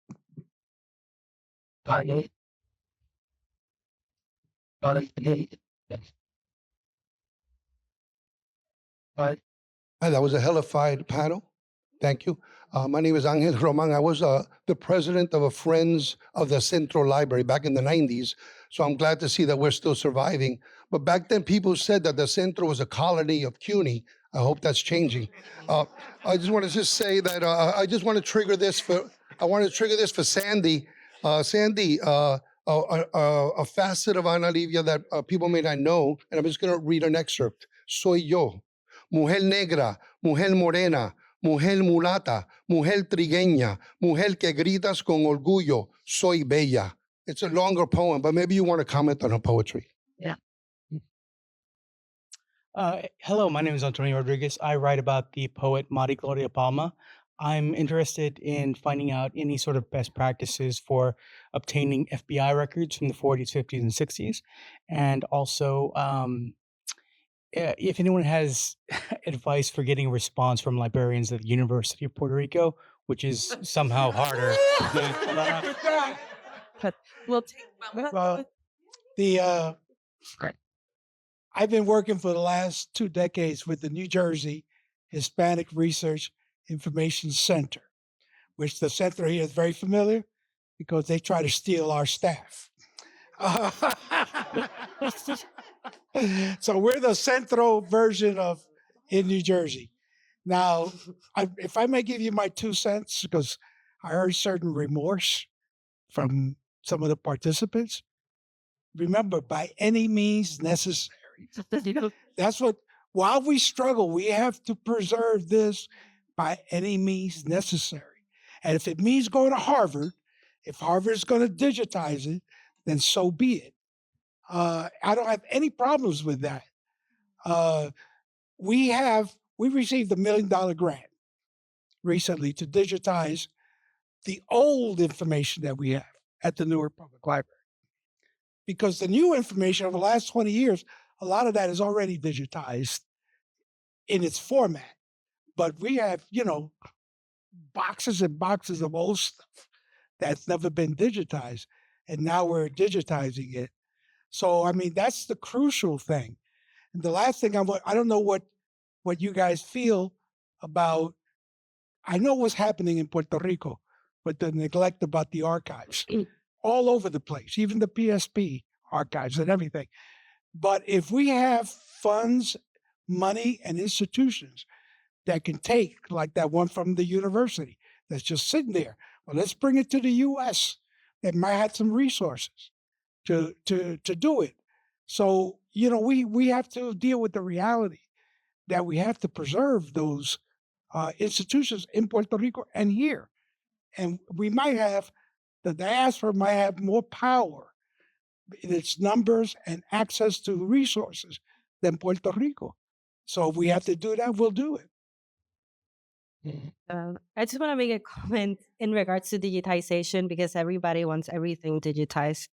That was a hellified panel. Thank you. My name is Angel Roman. I was the president of a Friends of the Centro Library back in the 90s. So I'm glad to see that we're still surviving. But back then, people said that the Centro was a colony of CUNY. I hope that's changing. I just want to say that I just want to trigger this for Sandy. Sandy, a facet of Ana Livia that people may not know, and I'm just going to read an excerpt. Soy yo, mujer negra, mujer morena, mujer mulata, mujer trigueña, mujer que gritas con orgullo, soy bella. It's a longer poem, but maybe you want to comment on her poetry. Yeah. Hello, my name is Antonio Rodriguez. I write about the poet Mari Gloria Palma. I'm interested in finding out any sort of best practices for obtaining FBI records from the 40s, 50s, and 60s. And also, if anyone has advice for getting a response from librarians at the University of Puerto Rico, which is somehow harder. We'll take I've been working for the last 2 decades with the New Jersey Hispanic Research Information Center, which the center here is very familiar because they try to steal our staff. So we're the Centro version of in New Jersey. Now, if I may give you my 2 cents, because I heard certain remorse from some of the participants. Remember, by any means necessary. That's what, while we struggle, we have to preserve this by any means necessary. And if it means going to Harvard, if Harvard is going to digitize it, then so be it. I don't have any problems with that. We received $1 million grant recently to digitize the old information that we have at the Newark Public Library. Because the new information over the last 20 years, a lot of that is already digitized in its format. But we have, boxes and boxes of old stuff that's never been digitized. And now we're digitizing it. So, I mean, that's the crucial thing. And the last thing I don't know what you guys feel about, I know what's happening in Puerto Rico with the neglect about the archives all over the place, even the PSP archives and everything. But if we have funds money and institutions that can take, like that one from the university that's just sitting there. Well, let's bring it to the U.S. that might have some resources to do it. So, we have to deal with the reality that we have to preserve those institutions in Puerto Rico and here. And the diaspora might have more power in its numbers and access to resources than Puerto Rico. So if we have to do that, we'll do it. I just want to make a comment in regards to digitization because everybody wants everything digitized.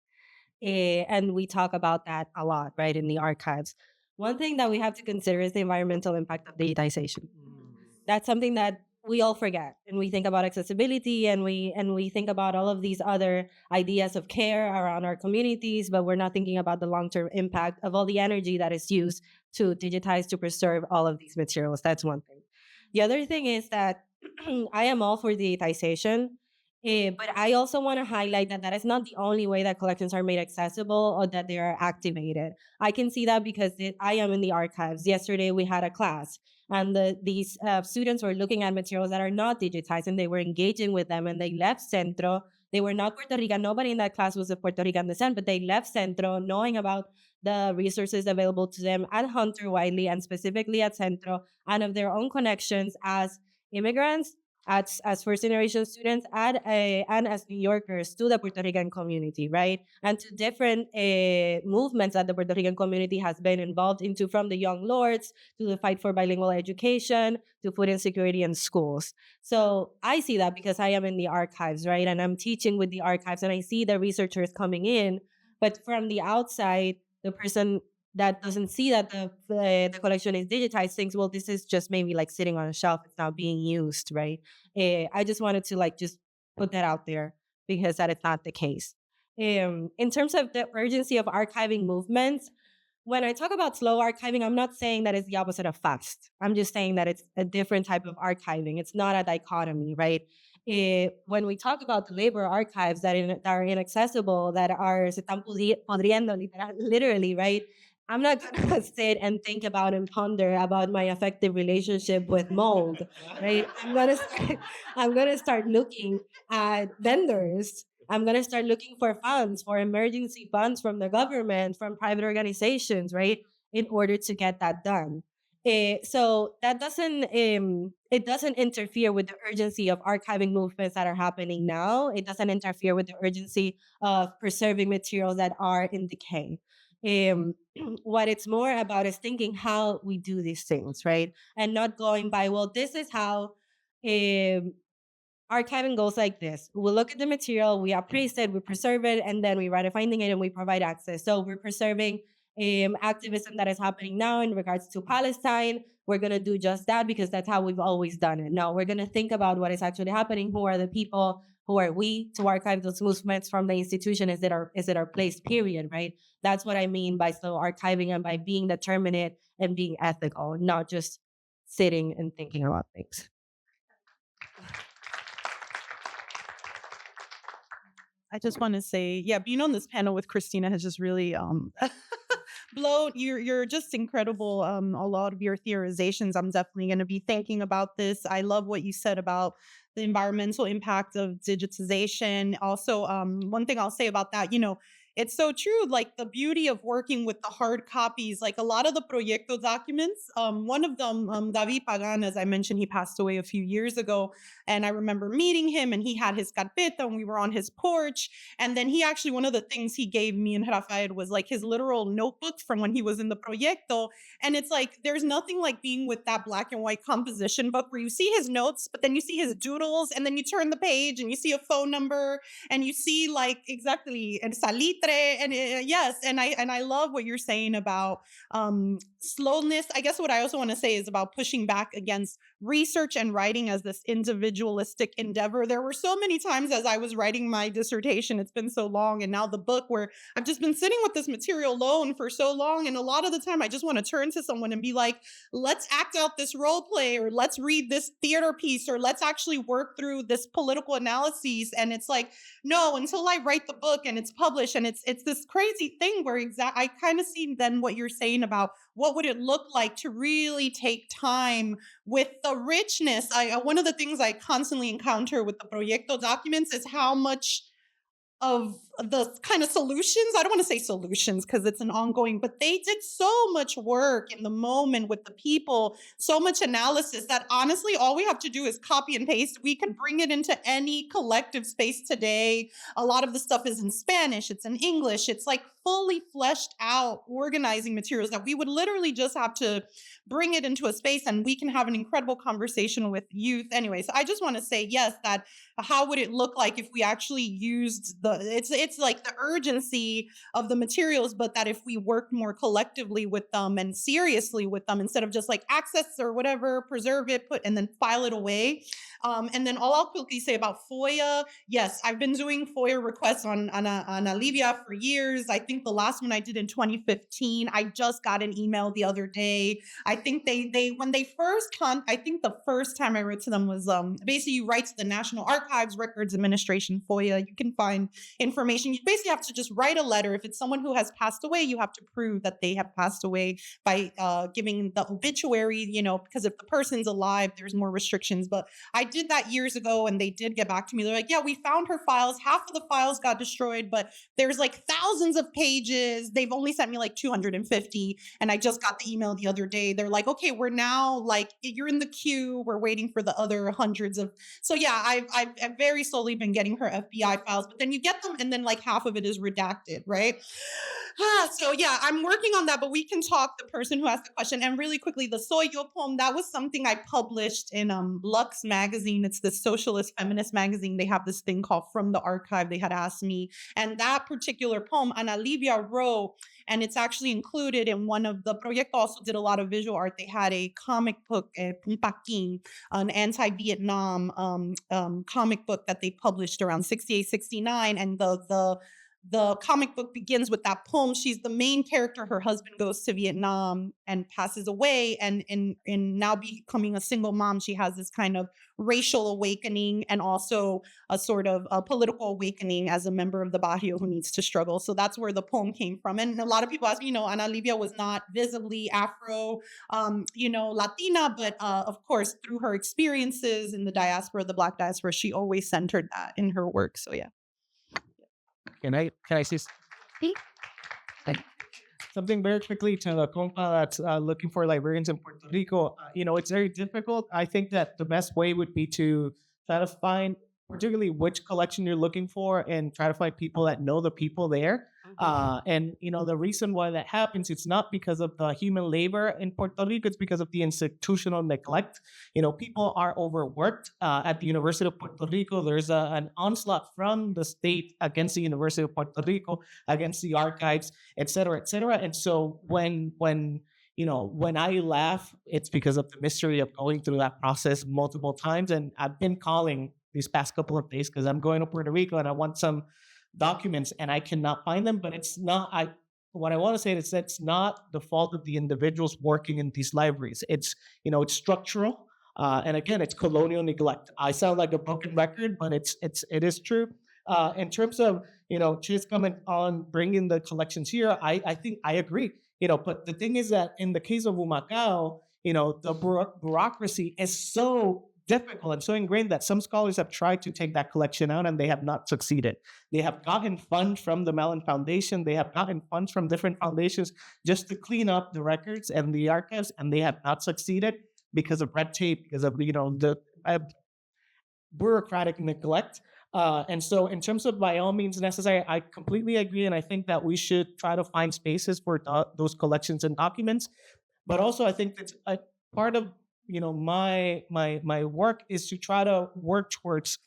And we talk about that a lot, right, in the archives. One thing that we have to consider is the environmental impact of digitization. That's something that we all forget, and we think about accessibility, and we think about all of these other ideas of care around our communities, but we're not thinking about the long-term impact of all the energy that is used to digitize, to preserve all of these materials. That's one thing. The other thing is that I am all for digitization, but I also want to highlight that that is not the only way that collections are made accessible or that they are activated. I can see that because I am in the archives. Yesterday we had a class, and these students were looking at materials that are not digitized, and they were engaging with them, and they left Centro. They were not Puerto Rican. Nobody in that class was of Puerto Rican descent, but they left Centro knowing about the resources available to them at Hunter Wiley and specifically at Centro, and of their own connections as immigrants, as first-generation students, and as New Yorkers to the Puerto Rican community, right? And to different movements that the Puerto Rican community has been involved into, from the Young Lords to the fight for bilingual education to food insecurity in schools. So I see that because I am in the archives, right? And I'm teaching with the archives, and I see the researchers coming in, but from the outside, the person that doesn't see that the collection is digitized thinks, well, this is just maybe like sitting on a shelf. It's not being used, right? I just wanted to just put that out there because that is not the case. In terms of the urgency of archiving movements, when I talk about slow archiving, I'm not saying that it's the opposite of fast. I'm just saying that it's a different type of archiving. It's not a dichotomy, right? When we talk about the labor archives that are inaccessible, that are se están pudriendo, literally, right? I'm not gonna sit and think about and ponder about my effective relationship with mold, right? I'm gonna start looking at vendors. I'm gonna start looking for funds, for emergency funds from the government, from private organizations, right? In order to get that done. So that doesn't it doesn't interfere with the urgency of archiving movements that are happening now. It doesn't interfere with the urgency of preserving materials that are in decay. What it's more about is thinking how we do these things, right? And not going by, well, this is how archiving goes like this. We look at the material, we appraise it, we preserve it, and then we write a finding it and we provide access. So we're preserving activism that is happening now in regards to Palestine. We're going to do just that because that's how we've always done it. No, we're going to think about what is actually happening. Who are the people? Who are we to archive those movements from the institution? Is it our place, period, right? That's what I mean by slow archiving and by being determinate and being ethical, not just sitting and thinking about things. I just want to say, yeah, being on this panel with Cristina has just really blown. You're just incredible. A lot of your theorizations, I'm definitely going to be thinking about this. I love what you said about the environmental impact of digitization. Also, one thing I'll say about that, it's so true. Like the beauty of working with the hard copies, like a lot of the Proyecto documents, one of them, David Pagan, as I mentioned, he passed away a few years ago. And I remember meeting him and he had his carpeta and we were on his porch. And then he actually, one of the things he gave me and Rafael was like his literal notebooks from when he was in the Proyecto. And it's like, there's nothing like being with that black and white composition book where you see his notes, but then you see his doodles and then you turn the page and you see a phone number and you see like exactly el salitre. And yes, and I love what you're saying about slowness. I guess what I also want to say is about pushing back against research and writing as this individualistic endeavor. There were so many times as I was writing my dissertation, it's been so long, and now the book, where I've just been sitting with this material alone for so long, and a lot of the time I just want to turn to someone and be like, let's act out this role play, or let's read this theater piece, or let's actually work through this political analyses. And it's like, no, until I write the book and it's published, and it's this crazy thing where I kind of see then what you're saying about what would it look like to really take time with the richness. One of the things I constantly encounter with the Proyecto documents is how much of the kind of solutions, I don't want to say solutions because it's an ongoing, but they did so much work in the moment with the people, so much analysis that honestly, all we have to do is copy and paste. We can bring it into any collective space today. A lot of the stuff is in Spanish, it's in English, it's like fully fleshed out organizing materials that we would literally just have to bring it into a space, and we can have an incredible conversation with youth. Anyway, so I just want to say, yes, that how would it look like if we actually used it's like the urgency of the materials, but that if we worked more collectively with them and seriously with them, instead of just like access or whatever, preserve it, put, and then file it away. And then all I'll quickly say about FOIA, yes, I've been doing FOIA requests on Ana Livia for years. I think the last one I did in 2015, I just got an email the other day. I think they when they first I think the first time I wrote to them was basically you write to the National Archives, Records Administration, FOIA. You can find information. You basically have to just write a letter. If it's someone who has passed away, you have to prove that they have passed away by giving the obituary, because if the person's alive, there's more restrictions. But I did that years ago, and they did get back to me. They're like, yeah, we found her files. Half of the files got destroyed, but there's like thousands of pages. They've only sent me like 250. And I just got the email the other day. They're like, okay, we're now like, you're in the queue. We're waiting for the other hundreds of. So yeah, I've very slowly been getting her FBI files, but then you get them and then like half of it is redacted, right? So yeah, I'm working on that, but we can talk, the person who asked the question. And really quickly, the Soy Yo poem, that was something I published in Lux magazine. It's the socialist feminist magazine. They have this thing called From the Archive. They had asked me. And that particular poem, Ana Livia wrote, and it's actually included in one of the Proyecto also did a lot of visual art. They had a comic book, Pumpakin, an anti-Vietnam comic book that they published around 68, 69. And the comic book begins with that poem. She's the main character. Her husband goes to Vietnam and passes away. And in now becoming a single mom, she has this kind of racial awakening and also a sort of a political awakening as a member of the barrio who needs to struggle. So that's where the poem came from. And a lot of people ask me, Ana Livia was not visibly Afro, Latina, but of course, through her experiences in the diaspora, the Black diaspora, she always centered that in her work. So yeah. Can I say something very quickly to the compa that's looking for librarians in Puerto Rico? It's very difficult. I think that the best way would be to try to find particularly which collection you're looking for and try to find people that know the people there. And the reason why that happens, it's not because of the human labor in Puerto Rico, it's because of the institutional neglect. People are overworked at the University of Puerto Rico. There's an onslaught from the state against the University of Puerto Rico, against the archives, et cetera, et cetera. And so when I laugh, it's because of the mystery of going through that process multiple times. And I've been calling these past couple of days because I'm going to Puerto Rico and I want some documents and I cannot find them. But it's not, what I want to say is that's not the fault of the individuals working in these libraries. It's structural. And again, it's colonial neglect. I sound like a broken record, but it is true. In terms of, she's coming on bringing the collections here, I think I agree. But the thing is that in the case of Humacao, the bureaucracy is so difficult and so ingrained that some scholars have tried to take that collection out and they have not succeeded. They have gotten funds from the Mellon Foundation. They have gotten funds from different foundations just to clean up the records and the archives, and they have not succeeded because of red tape, because of, the bureaucratic neglect. And so in terms of by all means necessary, I completely agree. And I think that we should try to find spaces for those collections and documents. But also I think that's a part of, my work is to try to work towards,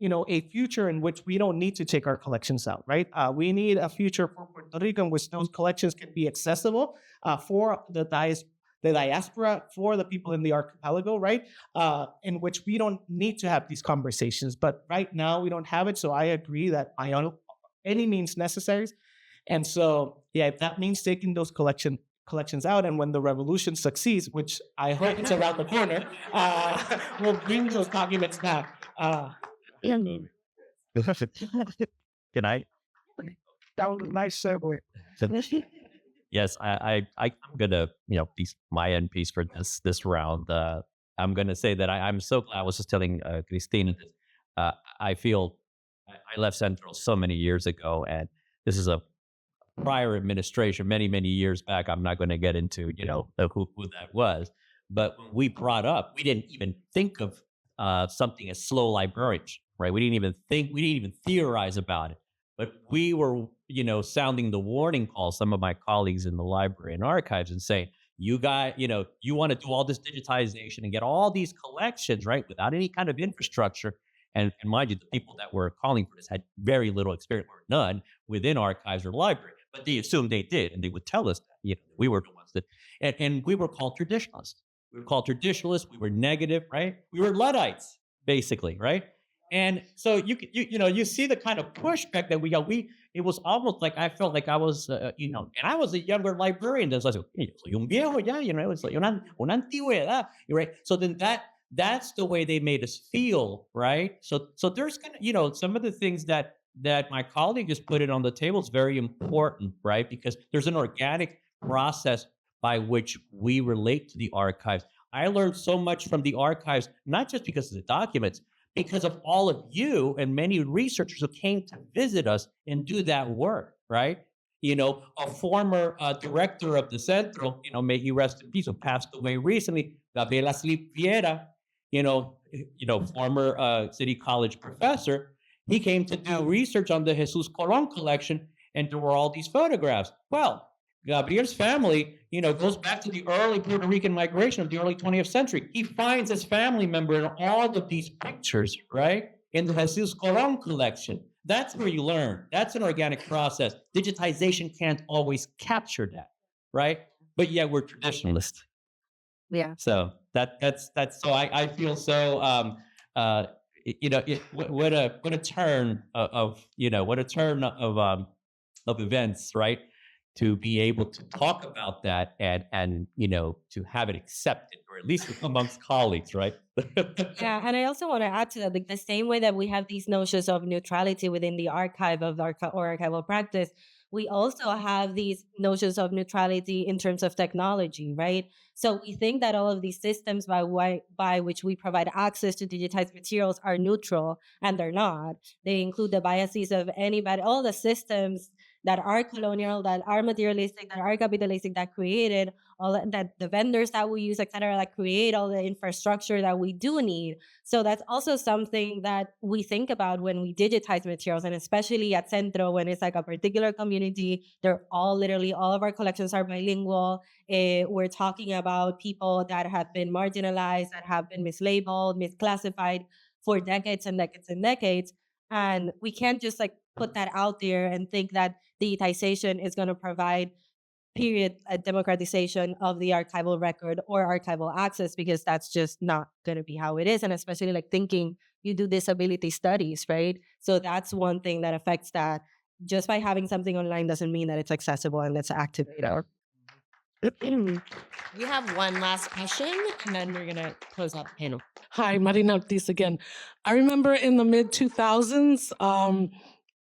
a future in which we don't need to take our collections out, right? We need a future for Puerto Rico in which those collections can be accessible for the the diaspora for the people in the archipelago, right? In which we don't need to have these conversations. But right now we don't have it. So I agree that by any means necessary. And so, yeah, if that means taking those collections out, and when the revolution succeeds, which I hope it's around the corner, we'll bring those documents back. Can I? That was a nice segue. Yes, I'm gonna, piece my end piece for this round. I'm gonna say that I'm so glad. I was just telling Cristina, I feel I left Central so many years ago, and this is a prior administration, many years back. I'm not going to get into who that was, but when we brought up, we didn't even think of something as slow librarianship, right? We didn't even theorize about it. But we were, sounding the warning call, some of my colleagues in the library and archives, and saying, you guys, you want to do all this digitization and get all these collections, right, without any kind of infrastructure. And mind you, the people that were calling for this had very little experience, or none, within archives or library. But they assumed they did, and they would tell us that we were the ones that, and we were called traditionalists. We were called traditionalists. We were negative, right? We were Luddites, basically, right? And so you see the kind of pushback that we got. It was almost like I felt like I was, and I was a younger librarian. There's like, soy un viejo ya, it's like una antigüedad, right? So then that's the way they made us feel, right? So there's kind of, some of the things that my colleague has put it on the table is very important, right? Because there's an organic process by which we relate to the archives. I learned so much from the archives, not just because of the documents, because of all of you and many researchers who came to visit us and do that work, right? A former director of the Centro, may he rest in peace, who passed away recently, Gabriela Slipiera, former City College professor, he came to do research on the Jesus Colón collection, and there were all these photographs. Well, Gabriel's family, goes back to the early Puerto Rican migration of the early 20th century. He finds his family member in all of these pictures, right? In the Jesus Colón collection. That's where you learn. That's an organic process. Digitization can't always capture that, right? But yeah, we're traditionalists. Yeah. So that's so I feel so what a turn of events, right? To be able to talk about that and to have it accepted, or at least amongst colleagues, right? Yeah, and I also want to add to that, like the same way that we have these notions of neutrality within the archive of or archival practice, we also have these notions of neutrality in terms of technology, right? So we think that all of these systems by which we provide access to digitized materials are neutral, and they're not. They include the biases of anybody, all the systems that are colonial, that are materialistic, that are capitalistic, that created all that, the vendors that we use, et cetera, that create all the infrastructure that we do need. So that's also something that we think about when we digitize materials, and especially at Centro, when it's like a particular community, they're literally all of our collections are bilingual. We're talking about people that have been marginalized, that have been mislabeled, misclassified for decades and decades and decades. And we can't just put that out there and think that digitization is going to provide a democratization of the archival record or archival access, because that's just not going to be how it is. And especially thinking you do disability studies, right? So that's one thing that affects that. Just by having something online doesn't mean that it's accessible, and let's activate it. We have one last question, and then we're going to close out the panel. Hi, Marina Ortiz again. I remember in the mid-2000s,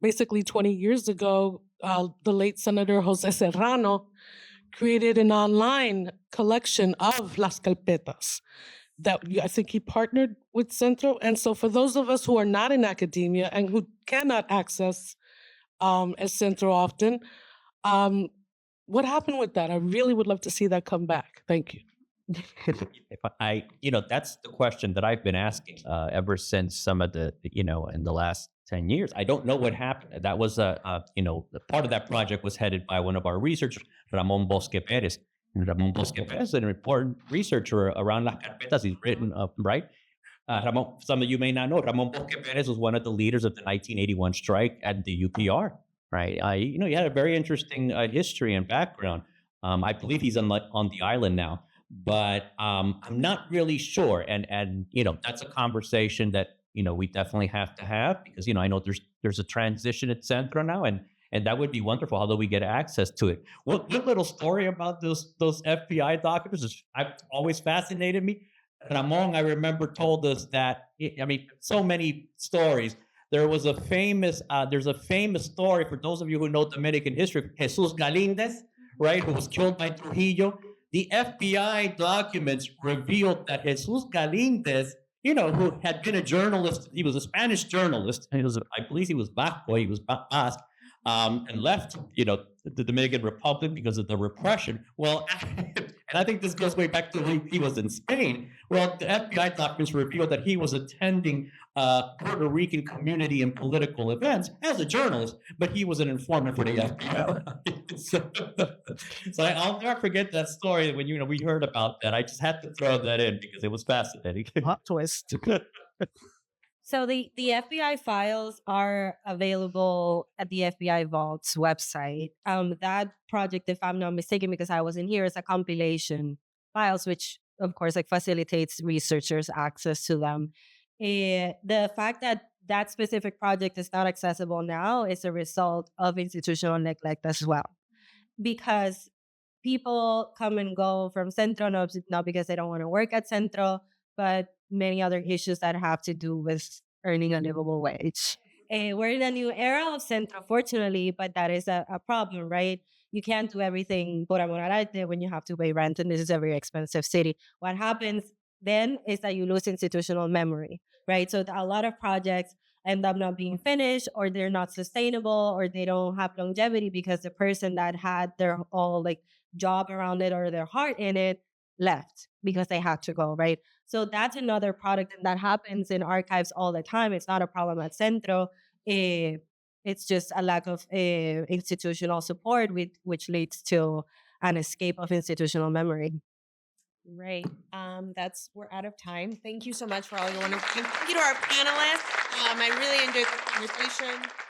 basically 20 years ago, the late Senator Jose Serrano created an online collection of Las Carpetas that I think he partnered with Centro. And so for those of us who are not in academia and who cannot access Centro often, what happened with that? I really would love to see that come back. Thank you. That's the question that I've been asking ever since some of the, in the last 10 years. I don't know what happened. That was part of that project was headed by one of our researchers, Ramon Bosque Perez. And Ramon Bosque Perez is an important researcher around Las Carpetas. He's written, right? Ramon, some of you may not know, Ramon Bosque Perez was one of the leaders of the 1981 strike at the UPR, right? He had a very interesting history and background. I believe he's on the island now. but I'm not really sure. And that's a conversation that we definitely have to have, because I know there's a transition at Centro now, and that would be wonderful. How do we get access to it? One little story about those FBI documents is I've always fascinated me. Ramon, I remember, told us that, so many stories. There's a famous story, for those of you who know Dominican history, Jesus Galindez, right, who was killed by Trujillo. The FBI documents revealed that Jesus Galindez, who had been a journalist, he was a Spanish journalist, and I believe he was Vasco, he was Basque, and left, the Dominican Republic because of the repression. Well, and I think this goes way back to when he was in Spain. Well, the FBI documents revealed that he was attending Puerto Rican community and political events as a journalist, but he was an informant for the FBI. so I'll never forget that story when we heard about that. I just had to throw that in because it was fascinating. Plot twist. So the FBI files are available at the FBI Vault's website. That project, if I'm not mistaken, because I wasn't here, is a compilation files, which of course facilitates researchers access to them. The fact that that specific project is not accessible now is a result of institutional neglect as well, because people come and go from Centro, not because they don't want to work at Centro, but many other issues that have to do with earning a livable wage. We're in a new era of Centro, fortunately, but that is a problem, right? You can't do everything por amor al arte when you have to pay rent, and this is a very expensive city. What happens then is that you lose institutional memory, right? So a lot of projects end up not being finished, or they're not sustainable, or they don't have longevity because the person that had their whole job around it or their heart in it left because they had to go, right? So that's another product, and that happens in archives all the time. It's not a problem at Centro. It's just a lack of institutional support, which leads to an escape of institutional memory. Right. We're out of time. Thank you so much for all your wonderful. Thank you to our panelists. I really enjoyed the conversation.